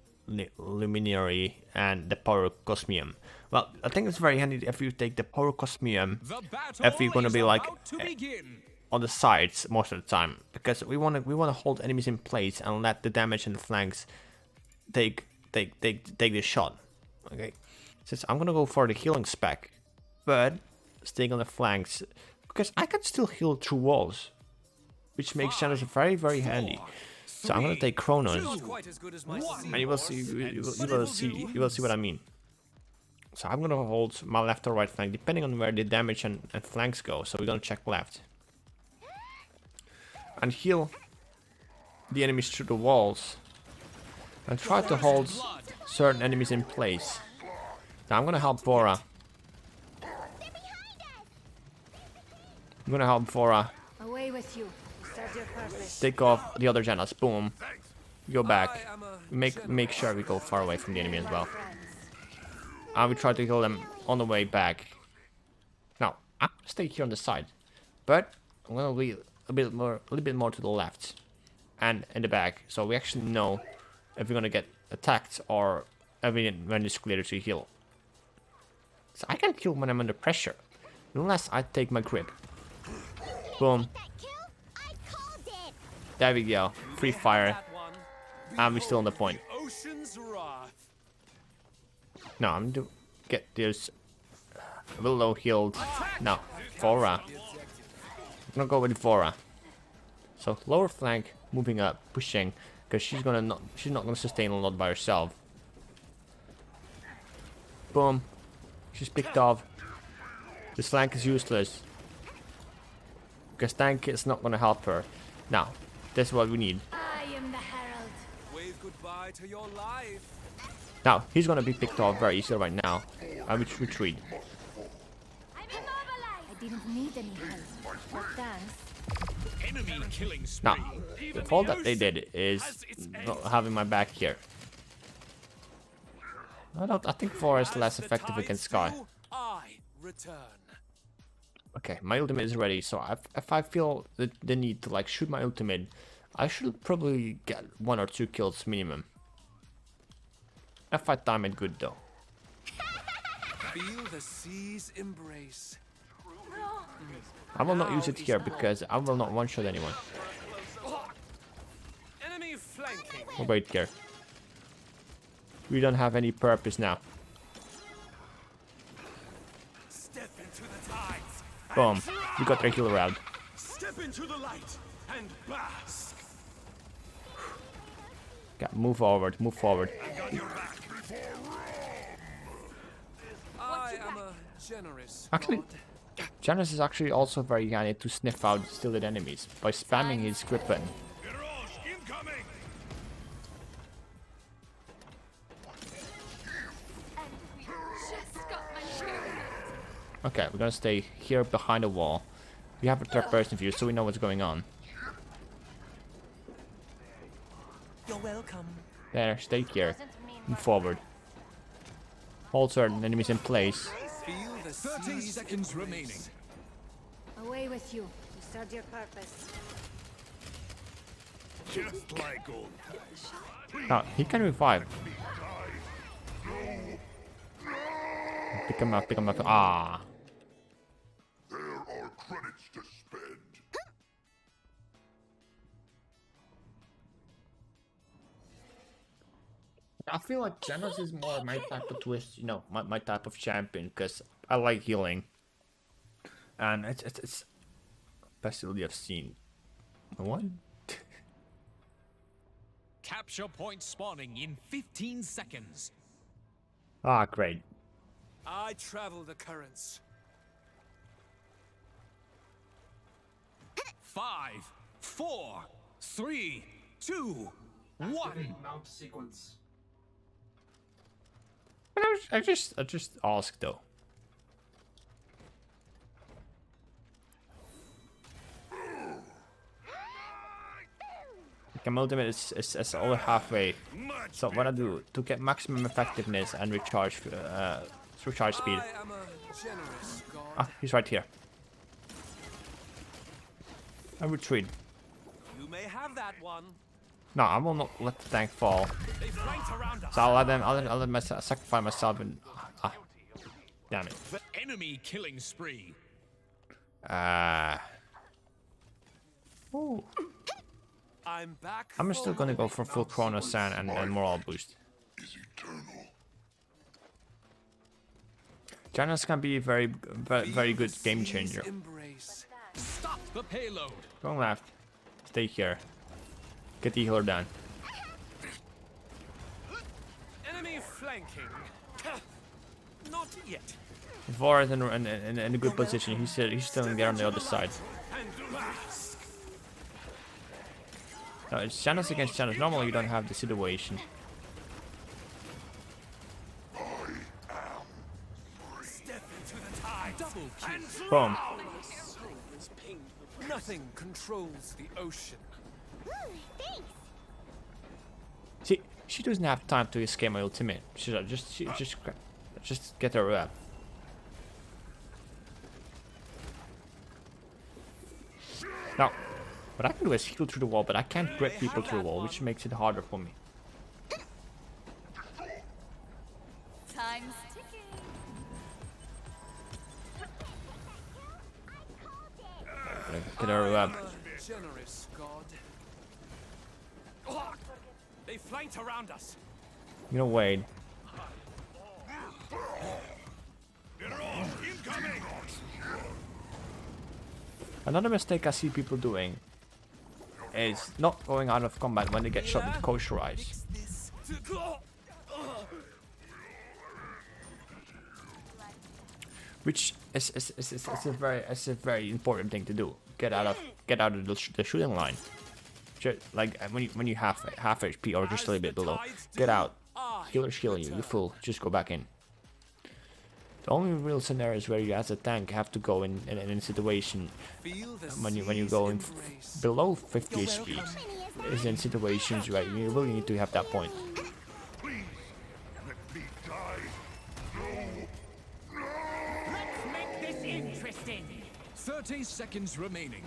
and the Power Cosmium. Well, I think it's very handy if you take the Power Cosmium The battle if you're gonna is be like about to begin. on the sides most of the time, because we wanna hold enemies in place and let the damage in the flanks take the shot. Okay, since I'm gonna go for the healing spec, but staying on the flanks because I can still heal through walls, which makes Genos very handy. So I'm gonna take Chronos, Not quite as good as my and you will see what I mean. So I'm gonna hold my left or right flank depending on where the damage and flanks go. So we're gonna check left and heal the enemies through the walls and try to hold certain enemies in place. Now I'm gonna help Vora. I'm gonna help Vora Away with you. Serve your purpose. take off the other Genos. Boom. Go back. I am a Make sure we go far away from the enemy as well. And we try to kill them on the way back. Now, I'm gonna stay here on the side, but I'm gonna be a little bit more to the left and in the back, so we actually know if we're gonna get attacked or when it's clear to heal. So I can kill when I'm under pressure, unless I take my grip. Boom. That kill? I called it. There we go. Free fire, that one. and we're still on the point. Ocean's wrath. No, I'm gonna get this Willow healed. No, Vora. I'm gonna go with Vora. So lower flank, moving up, pushing, because she's not gonna sustain a lot by herself. Boom. She's picked off. This flank is useless, because tank is not gonna help her. Now, this is what we need. I am the herald. Wave goodbye to your life. Now, he's gonna be picked off very easily right now. I will retreat. I'm immobilized. I didn't need any help. But thanks. Enemy killing spree. Now, the fault that they did is not having my back here. I think Vora is less effective against Sky. I return. Okay, my ultimate is ready, so if I feel the need to like shoot my ultimate, I should probably get 1 or 2 kills minimum. If I time it good though. Feel the sea's embrace. I will not use it here because I will not one-shot anyone. Enemy flanking. Oh, wait here. We don't have any purpose now. Step into the tides. Boom. We got regular round. Step into the light and bask. Okay, move forward, move forward. I am a generous Actually, god. Genos is actually also very handy to sniff out stealed enemies by spamming his script button. Incoming! Just got my share. Okay, we're gonna stay here behind the wall. We have a third person view, so we know what's going on. You're welcome. There, stay here. Doesn't mean Move forward. Hold certain enemies in place. Feel the 30 seconds remaining. away with you. To serve your purpose. Just like old times. Now, he can revive. Pick him up, pick him up. Ah. There are credits to spend. I feel like Genos is more my type of twist, you know, my type of champion, because I like healing. And it's best ability I've seen. What? Capture point spawning in 15 seconds. Ah, great. I travel the currents. 5, 4, 3, 2, 1. Mount sequence. I just asked though. Okay, my ultimate is over halfway. So what I do to get maximum effectiveness and recharge speed. I am a generous god. Ah, he's right here. I retreat. You may have that one. No, I will not let the tank fall. They flanked around us. So I'll let myself sacrifice myself and damn it. Enemy killing spree. Ooh. I'm back. I'm still gonna go for full chrono sand and morale boost. Janus can be a very good game changer. Embrace. Stop the payload. Going left. Stay here. Get the healer down. Enemy flanking. Not yet. Vor is in a good position. He's still in there on the other side. And mask. No, it's Janus against Janus. Normally you don't have the situation. Step into the tide. Double kill. Boom. Nothing controls the ocean. See, she doesn't have time to escape my ultimate. She just get her up. Now, what I can do is heal through the wall, but I can't grab people through the wall, which makes it harder for me. Time's ticking. Get her up. I'm a generous god. They flanked around us. You know, wait. Another mistake I see people doing is not going out of combat when they get shot with kosher eyes. Which is a very important thing to do. Get out of the shooting line. Like when you have half HP or just a little bit below, get out. Healers heal you. You fool. Just go back in. The only real scenarios where you as a tank have to go in a situation when you go in below 50 HP is in situations where you really need to have that point. Let's make this interesting. 30 seconds remaining.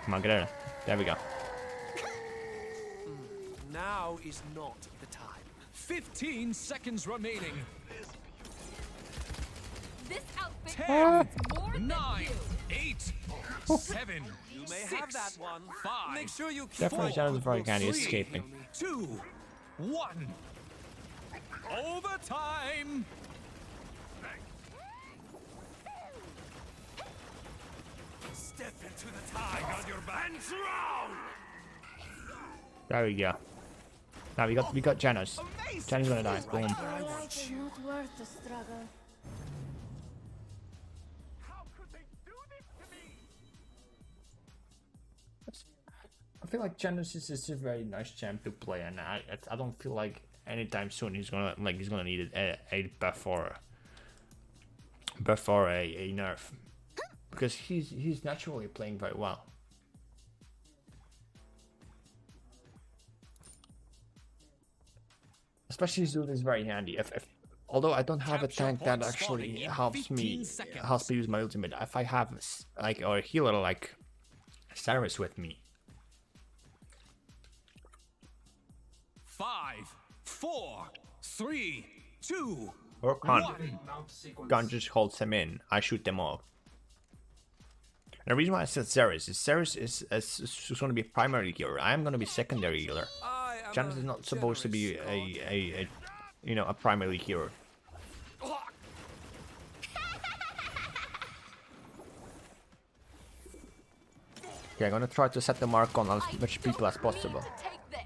Come on, get in. There we go. Now is not the time. 15 seconds remaining. This outfit 10, more than 9, you. 8, 7, You may 6, have that one. 5, Make sure you keep Definitely Shadows of Arcania is 3, escaping. 2, 1. Overtime. Step into the tide on your back and drown. There we go. Now we got Janus. Janus gonna die. Boom. Life is not worth the struggle. How could they do this to me? I feel like Janus is a very nice champ to play, and I don't feel like anytime soon he's gonna need a buff or a nerf, because he's naturally playing very well. Especially his dude is very handy. Although I don't have a tank that actually helps me use my ultimate. If I have like or a healer like SRAWNING with me. 5, 4, 3, 2, Or 1. Gun just holds them in. I shoot them off. And the reason why I said SRAWNING is going to be a primary healer. I am going to be secondary healer. Janus is not supposed to be a primary hero. Okay, I'm gonna try to set the mark on as much people as possible. Take this.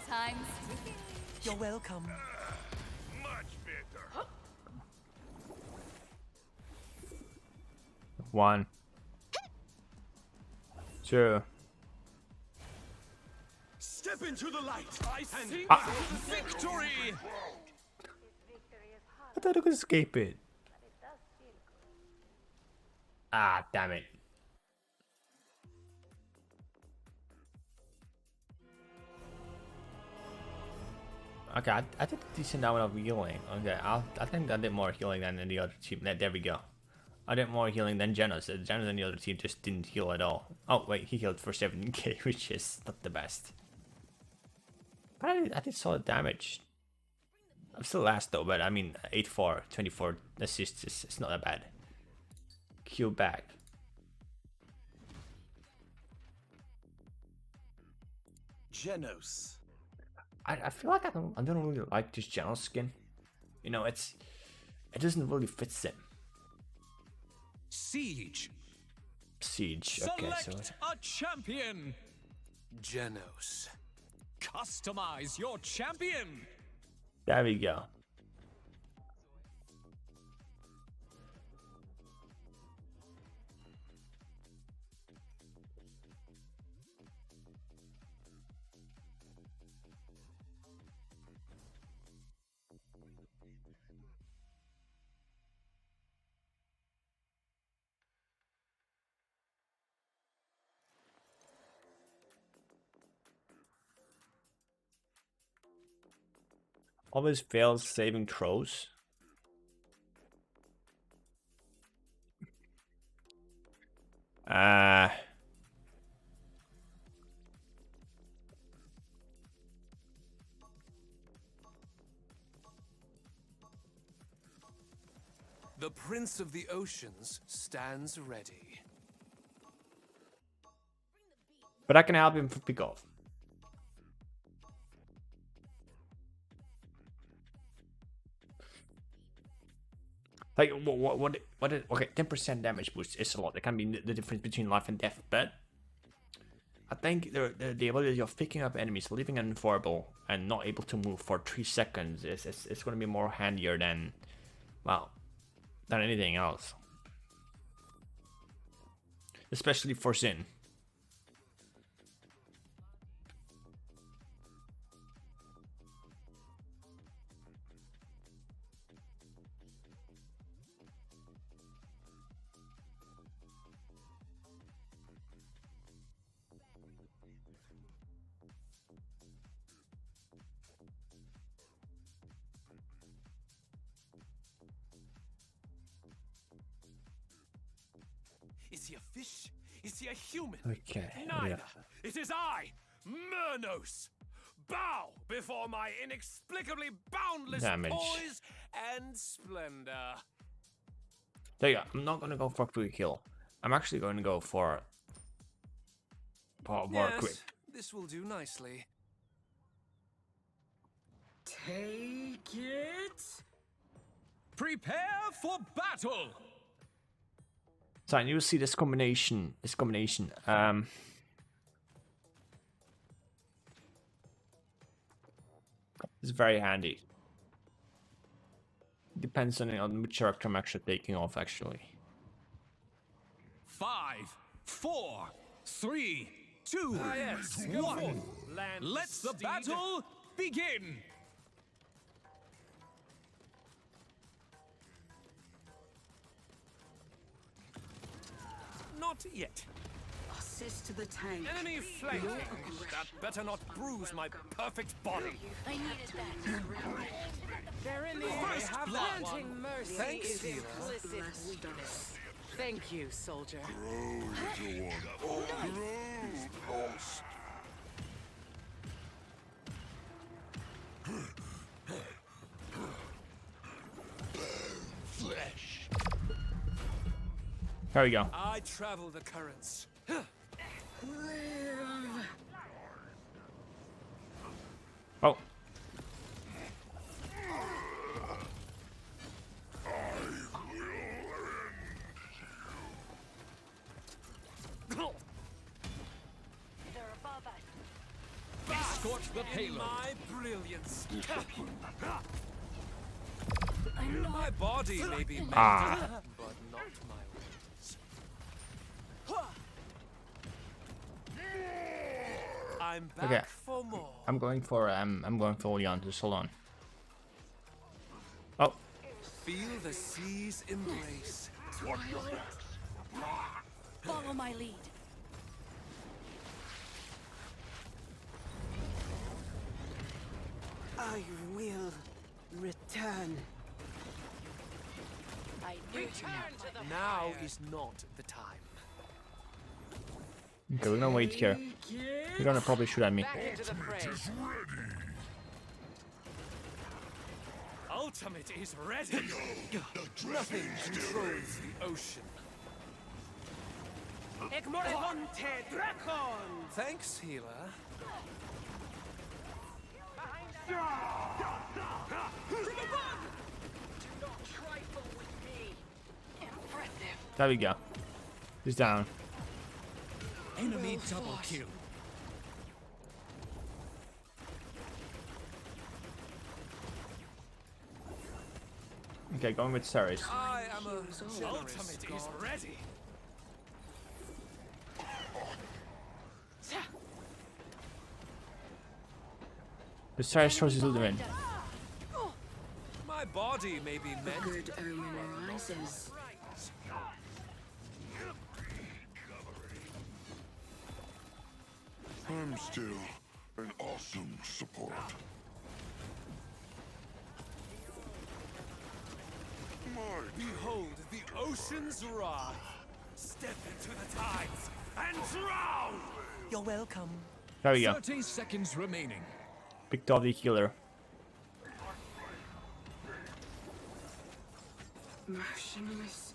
Time's ticking. You're welcome. Much better. 1, 2. Step into the light. I think Victory. I thought I could escape it. Ah, damn it. Okay, I did a decent amount of healing. Okay, I think I did more healing than the other team. There we go. I did more healing than Genos. Genos and the other team just didn't heal at all. Oh wait, he healed for 7k, which is not the best. But I did solid damage. I'm still last though, but I mean 8-4, 24 assists is not that bad. Q back. Genos. I feel like I don't really like this Genos skin. You know, it doesn't really fit him. Siege. Siege. Okay, so Select a champion. Genos. Customize your champion. there we go. Always fails saving throws. The Prince of the Oceans stands ready. But I can help him pick off. Like what okay, 10% damage boost is a lot. It can be the difference between life and death, but I think the ability of picking up enemies, leaving an invulnerable and not able to move for 3 seconds is going to be more handier than, well, than anything else. Especially for Xin. Is he a fish? Is he a human? Okay. Neither. Yeah. It is I, Murnos. Bow before my inexplicably boundless Damage. poise and splendor. There you go. I'm not gonna go for quick kill. I'm actually going to go for Yes, quick. this will do nicely. Take it. Prepare for battle. So you see this combination. It's very handy. Depends on which character I'm actually taking off. Actually. 5, 4, 3, 2, Yes, go 1. forth, land Let the steed. battle begin. Not yet. Assist to the tank. Enemy flanking. That better not bruise my perfect body. I needed that. They're in the First air. blood. Granting mercy Thanks, is healer. implicit weakness. Thank you, soldier. Flesh. There we go. I travel the currents. Oh. They're above us. Escort the In payload. my brilliance. I'm not. My body may be made, Ah. but not my wings. I'm back Okay. for more. I'm going for Leon. Just hold on. Oh. Feel the sea's embrace. Follow my lead. I will return. I knew Return to the Now fire. is not the time. Okay, we're gonna wait here. You're gonna probably shoot at me. Back into the fray. Ultimate is ready. Nothing controls the ocean. Thanks, healer. There we go. He's down. Enemy double kill. Okay, going with Ceres. I am a generous ultimate is ready. The Ceres throws his ultimate. My body may be meant. Good omen arises. I'm still an awesome support. Behold the ocean's wrath. Step into the tides and drown. You're welcome. There we go. 30 seconds remaining. Picked off the healer. Motionless.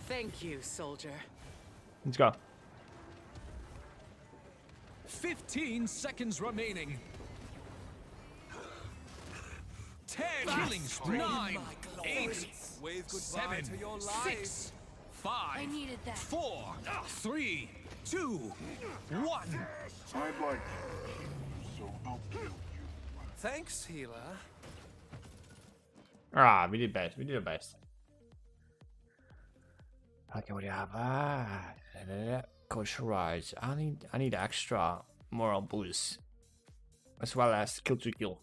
Thank you, soldier. Let's go. 15 seconds remaining. 10, killing spree. 9, 8, Wave goodbye 7, to your 6, 5, I needed that. 4, 3, 2, 1. I'm like, so I'll kill you. Thanks, healer. Ah, we did best. We did the best. Okay, what do you have? Coach Rise. I need extra moral boost, as well as kill to kill.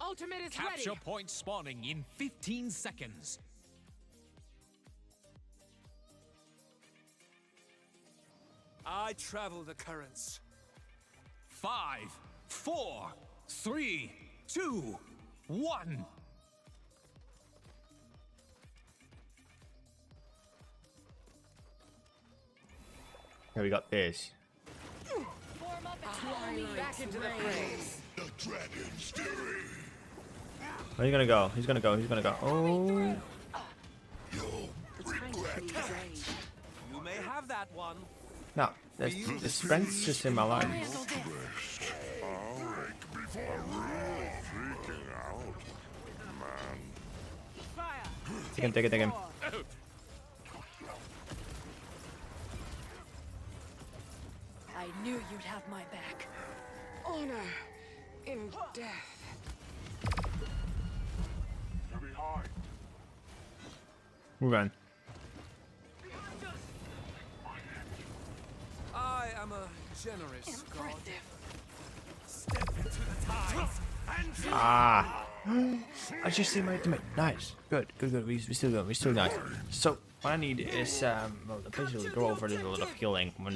Ultimate is Capture ready. point spawning in 15 seconds. I travel the currents. 5, 4, 3, 2, 1. Here we got this. Form up and follow me. Back into the fray. The dragon's fury. Where's he gonna go? He's gonna go. He's gonna go. Oh, You may have that one. no. The strength just in my life. Handle this. Freaking out, man. Take him. Take it. Take him. I knew you'd have my back. Honor in death. You're behind. Move on. I am a generous god. Impressive. Step into the tides and drown. Ah. I just see my ultimate. Nice. Good. Good. Good. We still good. We still nice. So what I need is well, basically go over this a lot of healing when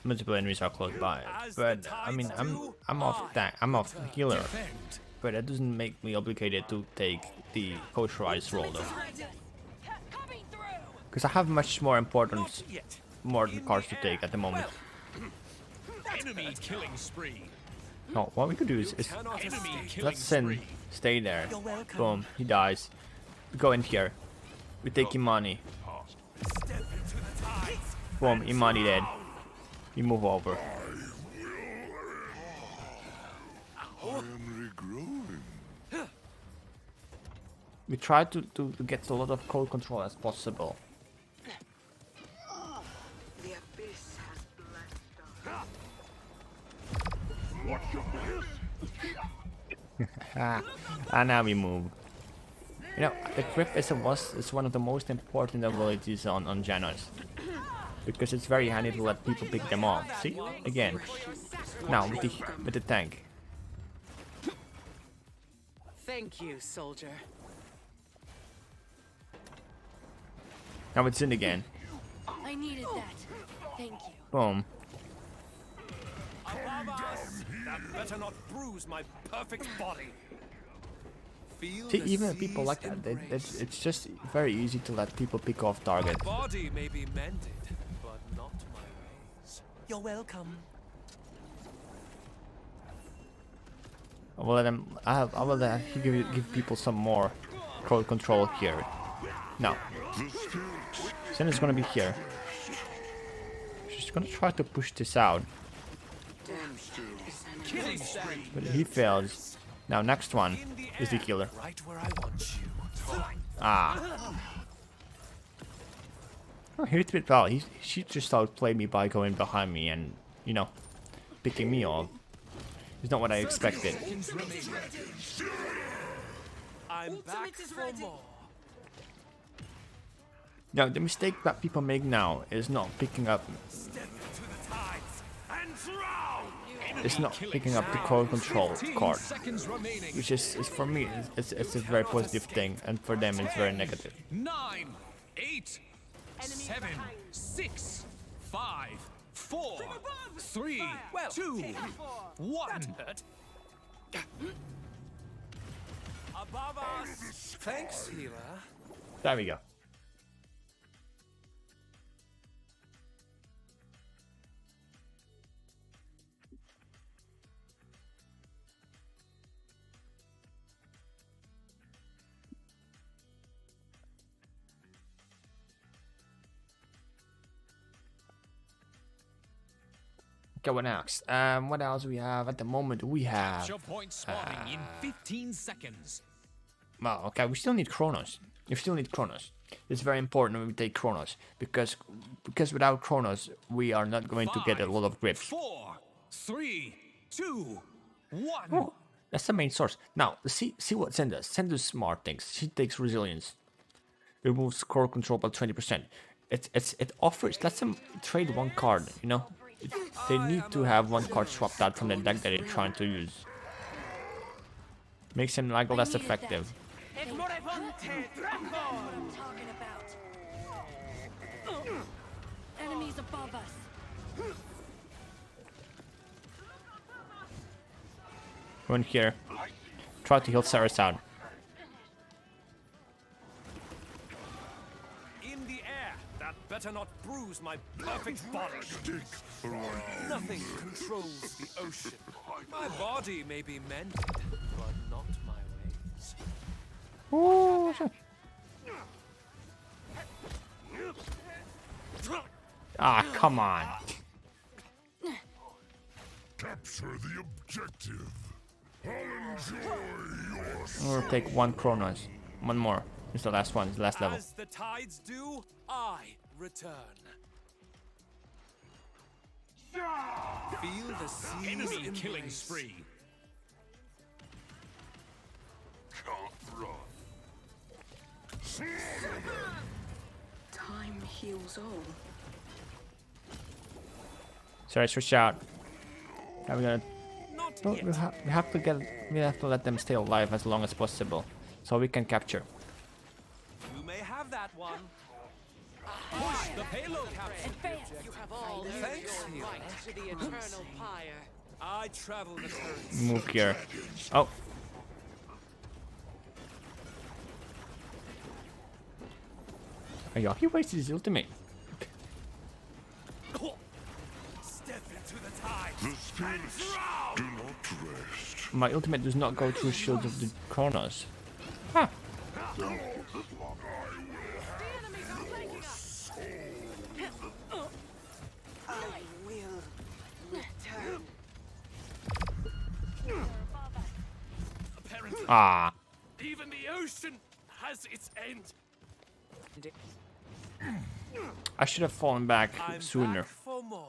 multiple enemies are close by. But I mean, I'm off that. I'm off healer. Defend. But that doesn't make me obligated to take the Coach Rise role though. Coming through. Because I have much more important, Yet. more cards to take at the moment. Enemy killing spree. No, what we could do is Cannot Enemy escape. killing let Sin spree. stay there. You're welcome. Boom, he dies. We go in here. We take him money. Step into the tides. Boom, him money dead. We move over. I am regrowing. We try to get a lot of cold control as possible. The abyss has blessed us. Watch your back. And now we move. You know, the grip is one of the most important abilities on Janus. because it's very handy to let people pick them off. See, again. Now with the tank. Thank you, soldier. Now it's in again. I needed that. Thank you. Boom. Above us! That better not bruise my perfect body. Feel See, the even people like seas that, embrace. it's just very easy to let people pick off My targets. body may be mended, but not my ways. You're welcome. I will let them. I will give people some more crowd control here. No. Senna's gonna be here. She's gonna try to push this out, Killing spree. but he fails. Now next one is the killer. Right where I want you. Ah. Oh, he did it well. She just outplayed me by going behind me and, you know, picking me off. It's not what I expected. I'm back for more. Now, the mistake that people make now is not picking up. Step into the tides and drown. It's not picking up the crowd control card, Seconds remaining. which is for me, it's a very positive thing, and for them it's very negative. 9, 8, 7, 6, 5, 4, 3, 2, 1. Hurt. Above us. Thanks, healer. There we go. Okay, what next? What else we have at the moment? We have. Capture point spawning in 15 seconds. Well, okay, we still need Chronos. We still need Chronos. It's very important when we take Chronos because without Chronos we are not going to get a lot of grips. 4, 3, 2, 1. Oh, that's the main source. Now, see what Zen does. Zen does smart things. She takes resilience. Removes core control by 20%. It offers, lets them trade one card, you know? They need to have one card swapped out from the deck that they're trying to use. Makes him like less effective. What I'm talking about. Enemies above us. Run here. Try to heal Saris out. In the air. That better not bruise my perfect body. Nothing controls the ocean. My body may be mended, but not my ways. Oh, shit. Ah, come on. Capture the objective. I'll enjoy your We'll take one Chronos. One more. It's the last one. It's the last level. As the tides do, I return. Feel the seas Enemy embrace. killing spree. can't run. Time heals all. Sorry, switch out. Now we're gonna. Not Well, yet. we have to let them stay alive as long as possible, so we can capture. You may have that one. Push the payload capsule. You have all Thanks, your healer. right to the eternal pyre. I travel the currents. Move here. Oh. Oh yeah, he wasted his ultimate. Step into the tides. The spirits do not rest. My ultimate does not go through shields of the Chronos. Huh. I will return. Apparently, Ah. even the ocean has its end. I should have fallen back I'm sooner. back for more.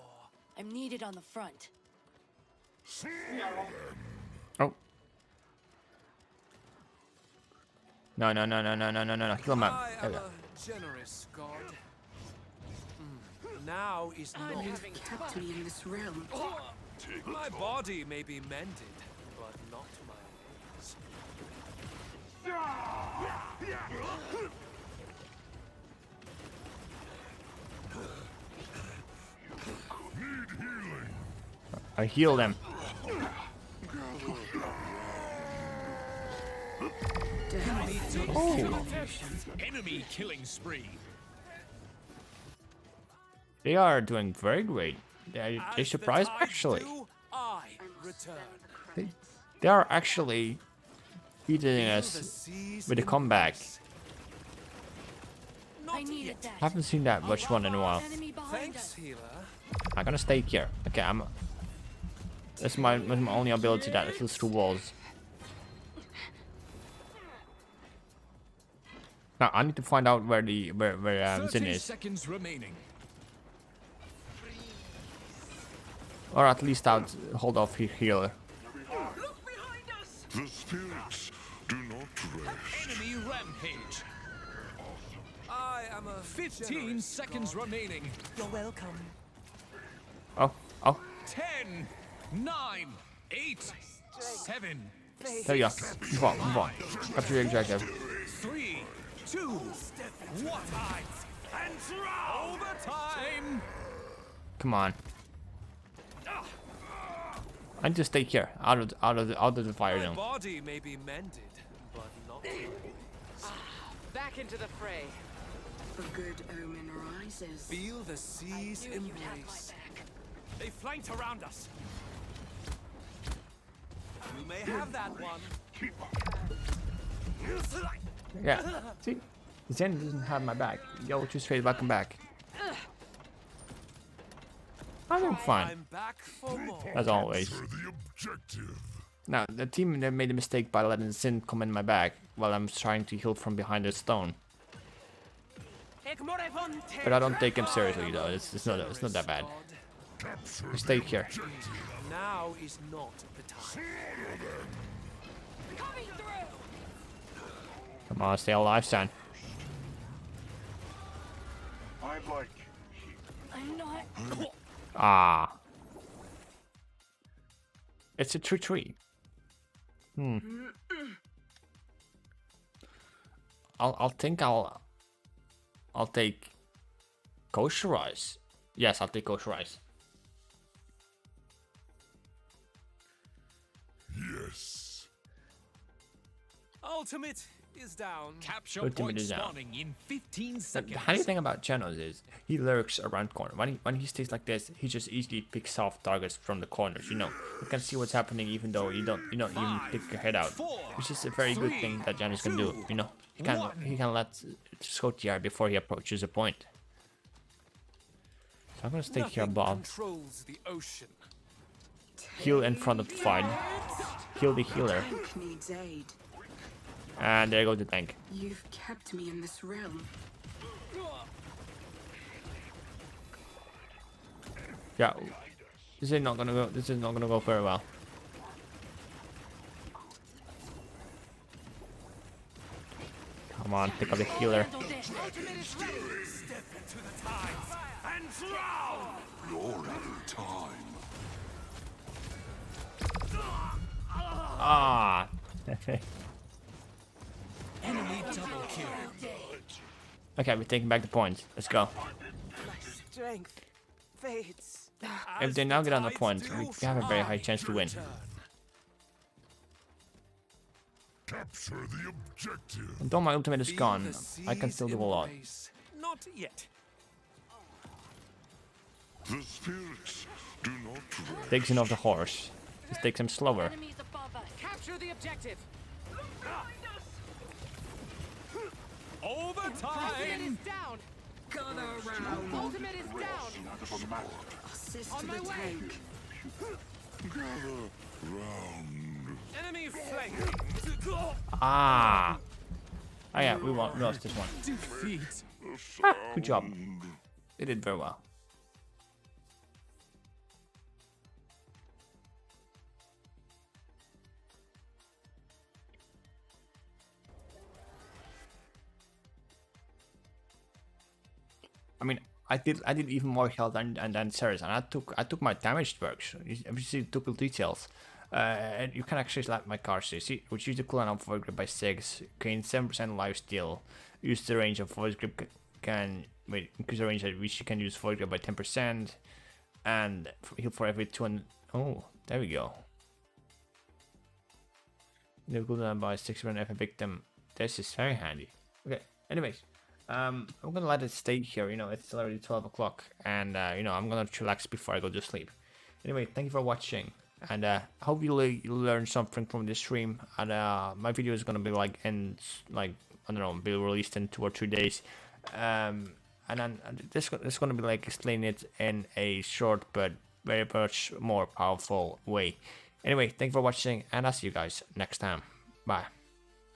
I'm needed on the front. Oh. No, heal him I out. am a generous god. Now is not. You've kept me in this realm. My body may be mended, but not my ways. I heal them. Enemy killing spree. They are doing very great. They As the surprised tides actually. do, I return. They are actually beating Feel the us seas with a comeback. embrace. I Not needed yet. that. Haven't seen that much one in a while. Enemy behind Thanks, us. healer. I'm gonna stay here. Okay, that's my only ability that feels through walls. Now I need to find out where Zin 30 is, seconds remaining. or at least I'll hold off healer. The spirits do not rest. Enemy rampage. I am a 15 generous seconds god. remaining. You're welcome. Oh, 10, 9, 8, 7, there you go. Move on. Capture the objective. 3, 2, 1. And drown! Overtime. Come on. I need to stay here, out of the fire My zone. body may be mended, but not my ways. Back into the fray. A good omen rises. Feel the seas embrace. They flanked around us. You may have that one. Yeah. See, Zen doesn't have my back. Yo, just straight welcome back. I'm doing fine, I'm back for more. as always. For the objective. Now, the team that made a mistake by letting Zin come in my back while I'm trying to heal from behind a stone. But I don't take him seriously though. It's not that bad. Capture Just stay here. Now is not the time. Come on, stay alive, son. I like I'm not. Ah. It's a 3-3. I'll take kosher rice. Yes, I'll take kosher rice. yes. Ultimate is down. Capture Ultimate point is down. spawning in 15 The seconds. handy thing about Genos is he lurks around corner. When he stays like this, he just easily picks off targets from the corners. You know, you can see what's happening even though you don't even pick your head out, which is a very good thing that Genos can do. You know, he can let scout the air before he approaches a point. So I'm gonna stay here, Nothing Bob. controls the ocean. Heal in front of the fight. Heal the healer, Tank needs aid. and there goes the tank. You've kept me in this realm. Yeah, this is not gonna go. This is not gonna go very well. Come on, pick up the healer. Step into the tides and drown! You're out of time. Ah. Enemy double kill. Okay, we're taking back the points. Let's go. My strength fades. If they now get on the point, we have a very high chance to win. Capture the objective. And though my ultimate is Feel gone, the I can still do a lot. embrace. Not yet. The spirits do not rest. Takes him off the horse. This takes him slower. Enemies above us. Capture the objective. Overtime. Down. Gun around. Ultimate is down. Assist On to my the way. tank. Gather round. Enemy flank. Ah. Oh yeah, we lost this one. Defeat. Good job. They did very well. I mean, I did even more health than Ceres, and I took my damage perks. You see, took the details. And you can actually select my cards here. See, reduce the cooldown of voice grip by 6, gain 7% lifesteal, use the range of voice grip increase the range at which you can use voice grip by 10%, and heal for every 200. Oh, there we go. The cooldown by 6% if a victim. This is very handy. Okay. Anyways, I'm gonna let it stay here. You know, it's already 12 o'clock, and you know, I'm gonna chillax before I go to sleep. Anyway, thank you for watching. And I hope you learned something from this stream. And my video is gonna be like I don't know, be released in 2 or 3 days. And then this is gonna be like explaining it in a short but very much more powerful way. Anyway, thank you for watching, and I'll see you guys next time. Bye.